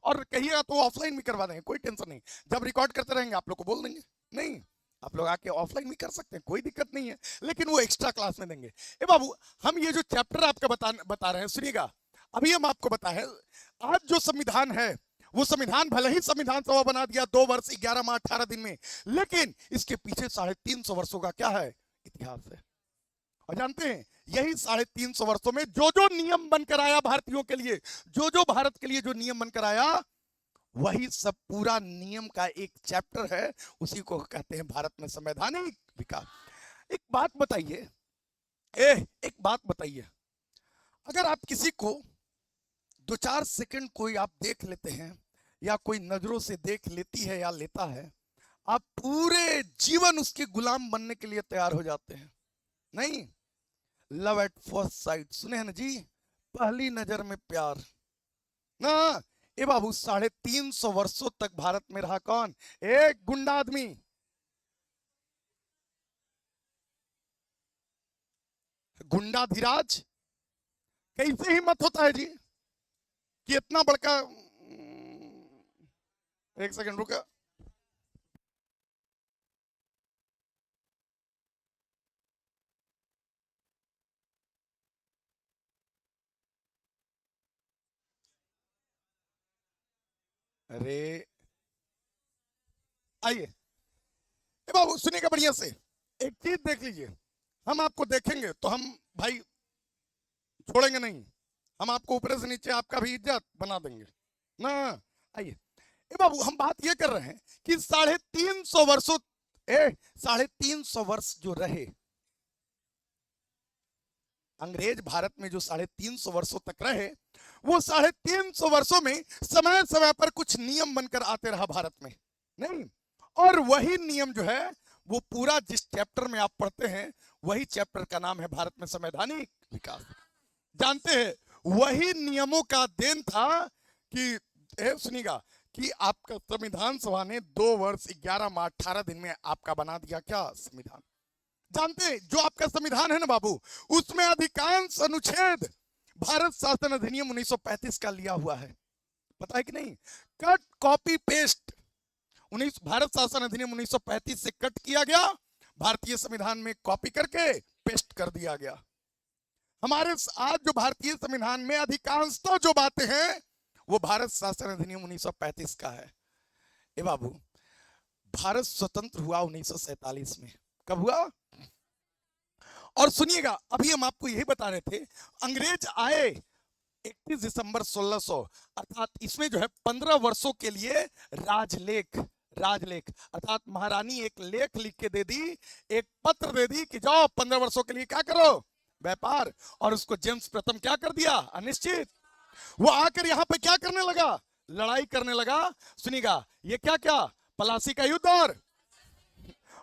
और कहिएगा तो ऑफलाइन भी करवा देंगे, कोई टेंशन नहीं। जब रिकॉर्ड करते रहेंगे आप लोग को बोल देंगे, नहीं आप लोग आके ऑफलाइन भी कर सकते हैं, कोई दिक्कत नहीं है। लेकिन वो एक्स्ट्रा क्लास में देंगे। ए बाबू, हम ये जो चैप्टर आपका बता रहे हैं, सुनिएगा। अभी हम आपको बताए, आज जो संविधान है, वो संविधान भले ही संविधान सभा बना दिया 2 वर्ष 11 माह 18 दिन में, लेकिन इसके पीछे 350 वर्षों का क्या है? इतिहास है। और जानते हैं, यही 350 वर्षों में जो जो नियम बनकर आया भारतीयों के लिए, जो जो भारत के लिए जो नियम बनकर आया, वही सब पूरा नियम का एक चैप्टर है। उसी को कहते हैं भारत में संवैधानिक विकास। एक बात बताइए, एक बात बताइए, अगर आप किसी को 2-4 सेकंड कोई आप देख लेते हैं, या कोई नजरों से देख लेती है या लेता है, आप पूरे जीवन उसके गुलाम बनने के लिए तैयार हो जाते हैं, नहीं? लव एट फर्स्ट साइट, सुने हैं ना जी? पहली नजर में प्यार ना। ए बाबू, 350 वर्षों तक भारत में रहा कौन? एक गुंडा आदमी। गुंडा धीराज। कैसे हिम्मत होता है जी कि इतना बड़का, एक सेकंड रुका। अरे आइए, ए बाबू सुनिएगा बढ़िया से, एक चीज देख लीजिए। हम आपको देखेंगे तो हम भाई छोड़ेंगे नहीं, हम आपको ऊपर से नीचे आपका भी इज्जत बना देंगे ना। आइए, ए बाबू, हम बात ये कर रहे हैं कि 350 वर्षों, 350 वर्ष जो रहे अंग्रेज भारत में, जो 350 वर्षों तक रहे, वो 350 वर्षों में समय समय पर कुछ नियम बनकर आते रहा भारत में, नहीं? और वही नियम जो है, वो पूरा जिस चैप्टर में आप पढ़ते हैं, वही चैप्टर का नाम है भारत में संवैधानिक विकास। जानते हैं, वही नियमों का देन था कि सुनिएगा, कि आपका संविधान सभा ने 2 वर्ष 11 माह 18 दिन में आपका बना दिया क्या? संविधान। जानते हैं, जो आपका संविधान है ना बाबू, उसमें अधिकांश अनुच्छेद भारत शासन अधिनियम 1935 का लिया हुआ है, पता है कि नहीं? कट कॉपी पेस्ट, भारत शासन अधिनियम 1935 से कट किया गया, भारतीय संविधान में कॉपी करके पेस्ट कर दिया गया। हमारे आज जो भारतीय संविधान में अधिकांशतः जो बातें हैं, वो भारत शासन अधिनियम 1935 का है। ए बाबू, भारत स्वतंत्र हुआ 1947 में। कब हुआ? और सुनिएगा, अभी हम आपको यही बता रहे थे, अंग्रेज आए 31 दिसंबर 1600, अर्थात इसमें जो है 15 वर्षों के लिए राजलेख अर्थात महारानी एक लेख लिख के दे दी, एक पत्र दे दी कि जाओ 15 वर्षों के लिए क्या करो? व्यापार। और उसको जेम्स प्रथम क्या कर दिया? अनिश्चित। वो आकर यहां पे क्या करने लगा? लड़ाई करने लगा। सुनिएगा, ये क्या क्या? पलासी का युद्ध।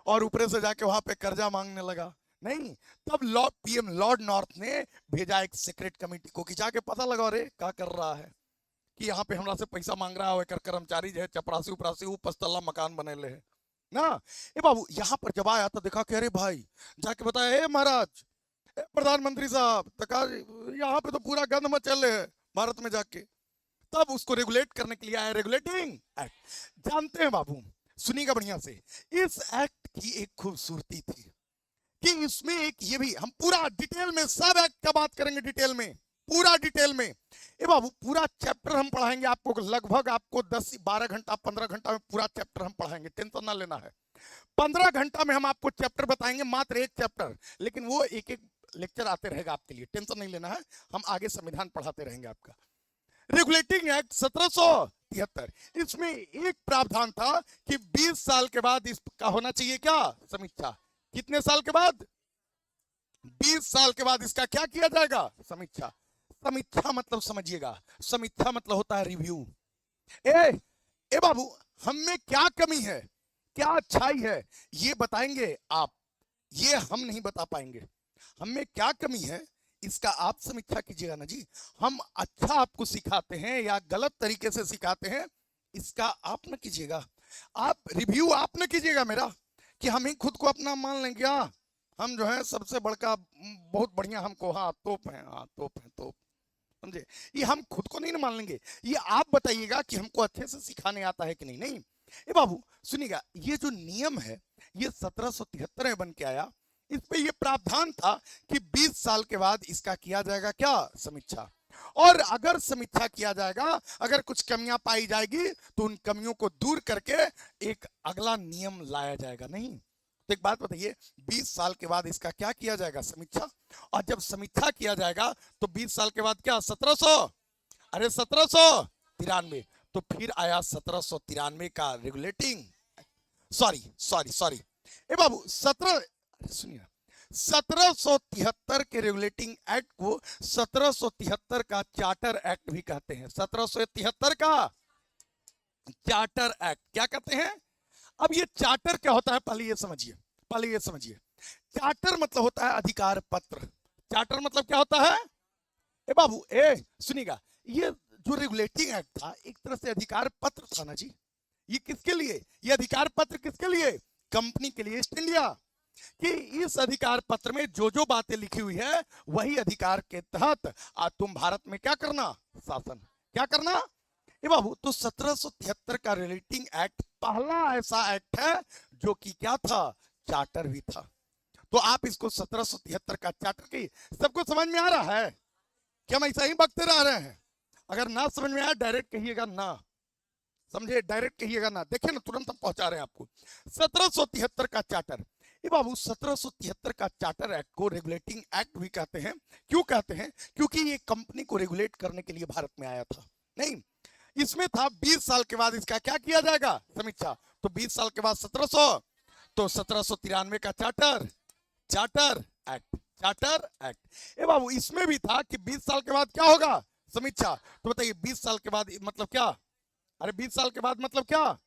और ऊपर से जाके वहां पे कर्जा मांगने लगा, नहीं? तब पीएम लॉर्ड नॉर्थ ने भेजा एक सीक्रेट कमेटी को कि जाके पता लगा रे क्या कर रहा है, कि यहाँ पे हमरा से पैसा मांग रहा है, कर्मचारी जो है चपरासी उपरासी, वो 5 तल्ला मकान बने ले है ना। ए बाबू, यहाँ पर जब आया तो देखा कि अरे भाई, जाके बताया, हे महाराज, प्रधानमंत्री साहब तो कहा यहाँ पे तो पूरा गंद मचल है भारत में जाके, तब उसको रेगुलेट करने के लिए आया रेगुलेटिंग एक्ट। जानते हैं बाबू, सुनिएगा बढ़िया से, इस एक्ट की एक खूबसूरती थी कि इसमें एक ये भी, हम पूरा डिटेल में सब एक्ट का बात करेंगे, डिटेल में, पूरा डिटेल में। ए बाबू पूरा चैप्टर हम पढ़ाएंगे आपको, लगभग आपको 10-12 घंटा 15 घंटा में पूरा चैप्टर हम पढ़ाएंगे, टेंशन ना लेना है। 15 घंटा में हम आपको चैप्टर बताएंगे, मात्र एक चैप्टर, लेकिन वो एक एक लेक्चर आते रहेगा आपके लिए, टेंशन नहीं लेना है, हम आगे संविधान पढ़ाते रहेंगे आपका। रेगुलेटिंग एक्ट 1773, इसमें एक प्रावधान था कि 20 साल के बाद इसका होना चाहिए क्या, समीक्षा। कितने साल के बाद, 20 साल के बाद इसका क्या किया जाएगा, समीक्षा। समीक्षा मतलब समझिएगा, समीक्षा मतलब होता है रिव्यू। ए ए बाबू, हम में क्या कमी है, क्या अच्छाई है, ये बताएंगे आप, ये हम नहीं बता पाएंगे। हम में क्या कमी है इसका आप समीक्षा कीजिएगा ना जी। हम अच्छा आपको सिखाते हैं या गलत तरीके से सिखाते हैं, इसका आप न कीजिएगा, आप रिव्यू आप न कीजिएगा मेरा, कि हम ही खुद को अपना मान लेंगे, हाँ हम जो है सबसे बड़का, बहुत बढ़िया हमको, हाँ तोप है, हाँ तोप है, तोप, समझे। ये हम खुद को नहीं मान लेंगे, ये आप बताइएगा कि हमको अच्छे से सिखाने आता है कि नहीं। नहीं ए बाबू सुनिएगा, ये जो नियम है ये 1773 में बन के आया। इस पे ये प्रावधान था कि 20 साल के बाद इसका किया जाएगा क्या, समीक्षा। और अगर समीक्षा किया जाएगा, अगर कुछ कमियां पाई जाएगी तो उन कमियों को दूर करके एक अगला नियम लाया जाएगा। नहीं तो एक बात बताइए, 20 साल के बाद इसका क्या किया जाएगा, समीक्षा। और जब समीक्षा किया जाएगा तो 20 साल के बाद क्या, 1793, तो फिर आया 1793 का रेगुलेटिंग, सॉरी सॉरी सॉरी ए बाबू 1773 के रेगुलेटिंग एक्ट को 1773 का चार्टर एक्ट भी कहते हैं। 1773 का चार्टर एक्ट क्या कहते हैं। अब ये चार्टर क्या होता है, पहले ये समझिए, पहले ये समझिए। चार्टर मतलब होता है अधिकार पत्र। चार्टर मतलब क्या होता है, ए बाबू सुनिएगा, ये जो रेगुलेटिंग एक्ट था एक तरह से अधिकार पत्र था ना जी। ये किसके लिए, ये अधिकार पत्र किसके लिए, कंपनी के लिए, ईस्ट इंडिया, कि इस अधिकार पत्र में जो जो बातें लिखी हुई है वही अधिकार के तहत आज तुम भारत में क्या करना, शासन क्या करना। ए बाबू तो 1773 का रेगुलेटिंग एक्ट पहला ऐसा एक्ट है जो कि क्या था, चार्टर भी था। तो आप इसको 1773 का चार्टर की, सबको समझ में आ रहा है कि हम ऐसा ही बकते रह रहे हैं। अगर ना समझ में आया डायरेक्ट कहिएगा ना, समझे, डायरेक्ट कहिएगा ना, देखिए ना तुरंत हम पहुंचा रहे हैं आपको। 1773 का चार्टर, ये बाबू 1773 का चार्टर एक्ट को रेगुलेटिंग एक्ट भी कहते हैं। क्यों कहते हैं, क्योंकि ये कंपनी को रेगुलेट करने के लिए भारत में आया था। नहीं इसमें था 20 साल के बाद इसका क्या किया जाएगा, समीक्षा। तो 20 साल के बाद 1700, तो 1793 का charter, charter act, charter act. ए बाबू इसमें भी था कि 20 साल के बाद क्या होगा, समीक्षा। तो बताइए 20 साल के बाद मतलब क्या, अरे 20 साल के बाद मतलब क्या,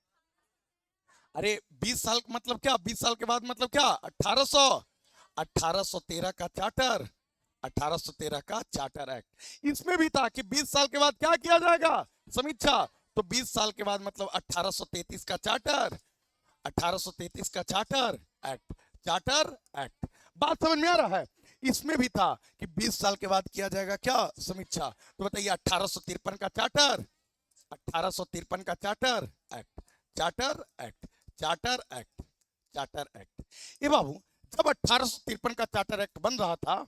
अरे 20 साल मतलब क्या, 20 साल के बाद मतलब क्या, 1813 का चार्टर, 1813 का चार्टर एक्ट। इसमें भी था कि 20 साल के बाद क्या किया जाएगा, समीक्षा। तो 20 साल के बाद मतलब 1833 का चार्टर, 1833 का चार्टर एक्ट, चार्टर एक्ट। बात समझ में आ रहा है। इसमें भी था कि 20 साल के बाद किया जाएगा क्या, समीक्षा। तो बताइए 1853 का चार्टर, 1853 का charter act, charter act, charter act, charter act. ये बाबू जब 1853 का चार्टर एक्ट बन रहा था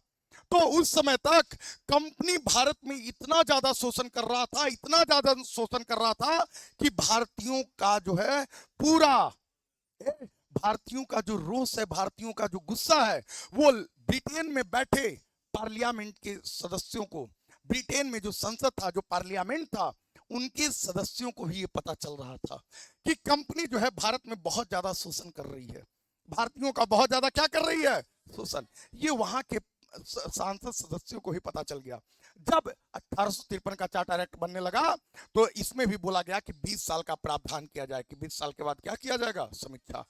तो उस समय तक कंपनी भारत में इतना ज्यादा शोषण कर रहा था, इतना ज्यादा शोषण कर रहा था कि भारतीयों का जो है पूरा, भारतीयों का जो रोष है, भारतीयों का जो गुस्सा है, वो ब्रिटेन में बैठे पार्लियामेंट के सदस्यों को, ब्रिटेन में जो संसद था, जो पार्लियामेंट था, उनके सदस्यों को भी ये पता चल रहा था कि कंपनी जो है भारत में बहुत ज्यादा शोषण कर रही है, भारतीयों का बहुत ज्यादा क्या कर रही है, शोषण। ये वहां के सांसद सदस्यों को ही पता चल गया। जब 1853 का चार्टर एक्ट बनने लगा तो इसमें भी बोला गया कि 20 साल का प्रावधान किया जाए कि 20 साल के बाद क्या किया जाएगा, समीक्षा।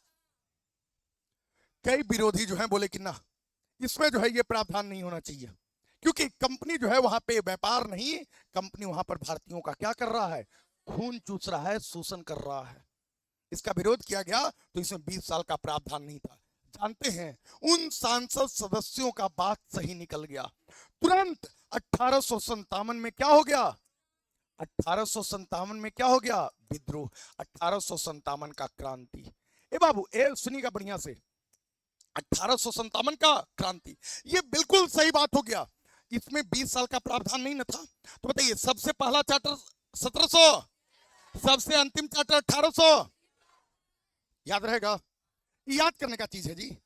कई विरोधी जो है बोले कि ना, इसमें जो है ये प्रावधान नहीं होना चाहिए, क्योंकि कंपनी जो है वहां पे व्यापार नहीं, कंपनी वहां पर भारतीयों का क्या कर रहा है, खून चूस रहा है, शोषण कर रहा है। इसका विरोध किया गया तो इसमें 20 साल का प्रावधान नहीं था। जानते हैं उन सांसद सदस्यों का बात सही निकल गया। तुरंत 1857 में क्या हो गया? 1857 में क्या हो गया? विद्रोह। 1857 का क्रांति। ए बाबू ए सुनिएगा बढ़िया से, 1857 का क्रांति, ये बिल्कुल सही बात हो गया। इसमें 20 साल का प्रावधान नहीं न था। तो बताइए सबसे पहला चार्टर 1700, सबसे अंतिम चार्टर 1800। याद रहेगा? याद करने का चीज है जी,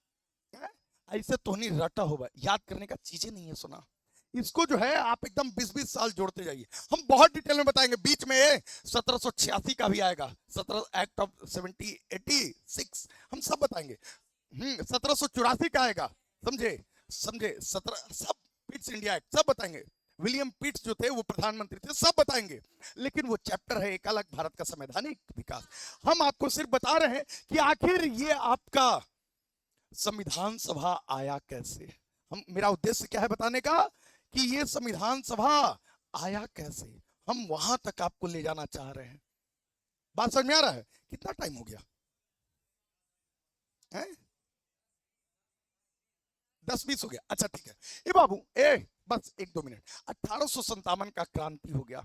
ऐसे तो नहीं रटा होगा, याद करने का चीजें नहीं है। सुना, इसको जो है आप एकदम 20-20 साल जोड़ते जाइए। हम बहुत डिटेल में बताएंगे। बीच में 1786 का भी आएगा, 17 एक्ट ऑफ 1786, हम सब बताएंगे। 1784 का आएगा, समझे समझे, 17 सब पिट्स इंडिया एक्ट सब बताएंगे। विलियम पिट्स जो थे वो प्रधानमंत्री थे, सब बताएंगे। लेकिन वो चैप्टर है एक अलग, भारत का संवैधानिक विकास। हम आपको सिर्फ बता रहे हैं कि आखिर ये आपका संविधान सभा आया कैसे। हम, मेरा उद्देश्य क्या है बताने का, कि ये संविधान सभा आया कैसे, हम वहां तक आपको ले जाना चाह रहे हैं। बात समझ में आ रहा है? कितना टाइम हो गया है? 10-20 हो गया, अच्छा ठीक है। ए बाबू बस 1-2 मिनट। 1857 का क्रांति हो गया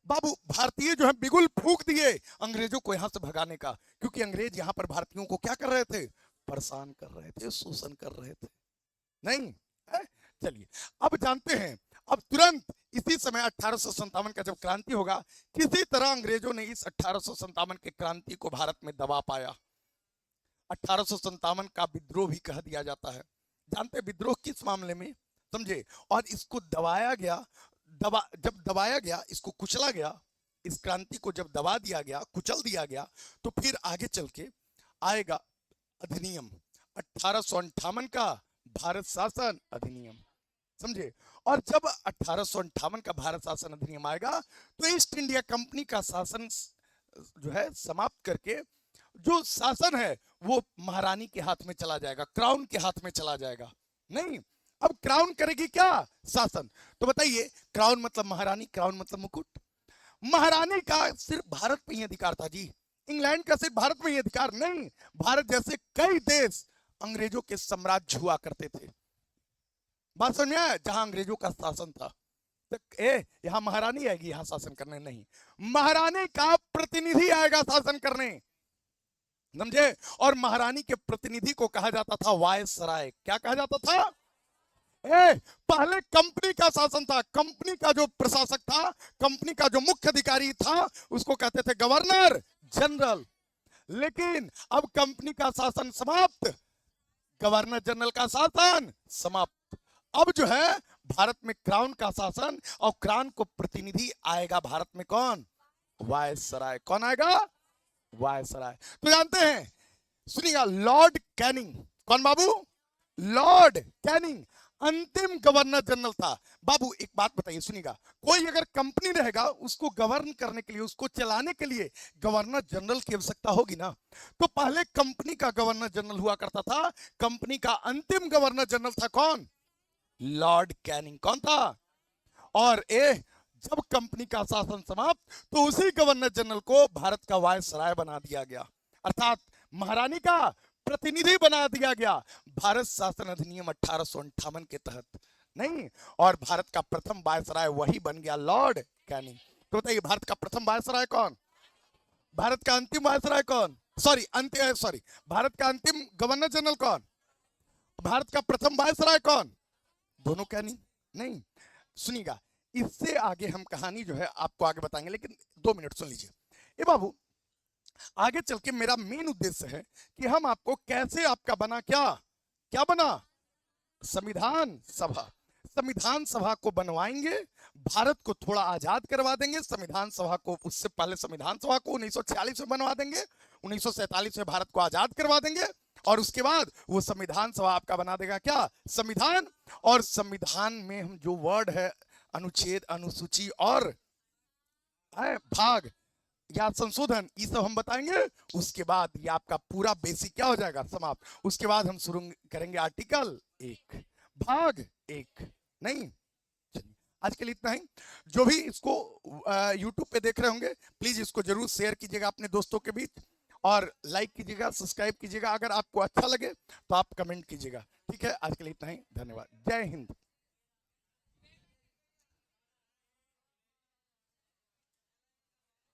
बाबू। भारतीय जो है बिगुल फूंक दिए अंग्रेजों को यहां से भगाने का, क्योंकि अंग्रेज यहां पर भारतीयों को क्या कर रहे थे? परेशान कर रहे थे, शोषण कर रहे थे। नहीं है? चलिए अब जानते हैं, अब तुरंत इसी समय 1857 का जब क्रांति होगा, किसी तरह अंग्रेजों ने इस 1857 के क्रांति को भारत में दबा पाया। 1857 का विद्रोह भी कह दिया जाता है। जानते विद्रोह किस मामले में, समझे? और इसको दबाया गया, जब दबाया गया, इसको कुचला गया, इस क्रांति को जब दबा दिया गया, कुचल दिया गया, तो फिर आगे चल के आएगा अधिनियम 1858 का भारत शासन अधिनियम, समझे? और जब 1858 का भारत शासन अधिनियम आएगा तो ईस्ट इंडिया कंपनी का शासन जो है समाप्त करके जो शासन है वो महारानी के हाथ में चला जाएगा, क्राउन के हाथ में चला जाएगा। नहीं, अब क्राउन करेगी क्या? शासन। तो बताइए, क्राउन मतलब महारानी, क्राउन मतलब मुकुट। महारानी का सिर्फ भारत में ही अधिकार था जी, इंग्लैंड का सिर्फ भारत में ही अधिकार नहीं, भारत जैसे कई देश अंग्रेजों के साम्राज्य हुआ करते थे। बात समझ में आया? जहां अंग्रेजों का शासन था, तो यहां महारानी आएगी यहां शासन करने? नहीं, महारानी का प्रतिनिधि आएगा शासन करने, समझे? और महारानी के प्रतिनिधि को कहा जाता था वायसराय। क्या कहा जाता था? पहले कंपनी का शासन था, कंपनी का जो प्रशासक था, कंपनी का जो मुख्य अधिकारी था, उसको कहते थे गवर्नर जनरल। लेकिन अब कंपनी का शासन समाप्त, गवर्नर जनरल का शासन समाप्त। अब जो है भारत में क्राउन का शासन, और क्राउन को प्रतिनिधि आएगा भारत में कौन? वायसराय। कौन आएगा? वायसराय। तो जानते हैं, सुनिएगा, लॉर्ड कैनिंग। कौन बाबू? लॉर्ड कैनिंग अंतिम गवर्नर जनरल था। बाबू एक बात बताइए, सुनिएगा, कोई अगर कंपनी रहेगा, उसको गवर्न करने के लिए, उसको चलाने के लिए गवर्नर जनरल की आवश्यकता होगी ना। तो पहले कंपनी का गवर्नर जनरल हुआ करता था, कंपनी का अंतिम गवर्नर जनरल था कौन? Lord Canning. कौन था? और जब कंपनी का शासन समाप्त, तो उसी गवर्नर जनरल को भारत का वायसराय बना दिया गया, अर्थात महारानी का प्रतिनिधि बना दिया गया भारत शासन अधिनियम 1858 के तहत। नहीं, और भारत का प्रथम वायसराय वही बन गया, लॉर्ड कैनिंग। तो बताइए, भारत का प्रथम वायसराय कौन? भारत का अंतिम वायसराय कौन? सॉरी, भारत का अंतिम गवर्नर जनरल कौन? भारत का प्रथम वायसराय कौन? दोनों कैनिंग। नहीं, सुनिएगा, इससे आगे हम कहानी जो है आपको आगे बताएंगे, लेकिन 2 मिनट सुन लीजिए। ए बाबू, आगे चल के मेरा मेन उद्देश्य है कि हम आपको कैसे आपका बना, क्या बना? संविधान सभा। संविधान सभा को बनवाएंगे, भारत को थोड़ा आजाद करवा देंगे। संविधान सभा को, उससे पहले संविधान सभा को 1946 में बनवा देंगे, 1947 में भारत को आजाद करवा देंगे, और उसके बाद वो संविधान सभा आपका बना देगा क्या? संविधान। और संविधान में हम जो वर्ड है, अनुच्छेद, अनुसूची और भाग या संशोधन, ये सब हम बताएंगे। उसके बाद ये आपका पूरा बेसिक क्या हो जाएगा? समाप्त। उसके बाद हम शुरू करेंगे आर्टिकल 1 भाग 1। नहीं, चलिए आज के लिए इतना ही। जो भी इसको YouTube पे देख रहे होंगे, प्लीज इसको जरूर शेयर कीजिएगा अपने दोस्तों के बीच, और लाइक कीजिएगा, सब्सक्राइब कीजिएगा। अगर आपको अच्छा लगे तो आप कमेंट कीजिएगा। ठीक है, आज के लिए इतना ही, धन्यवाद, जय हिंद।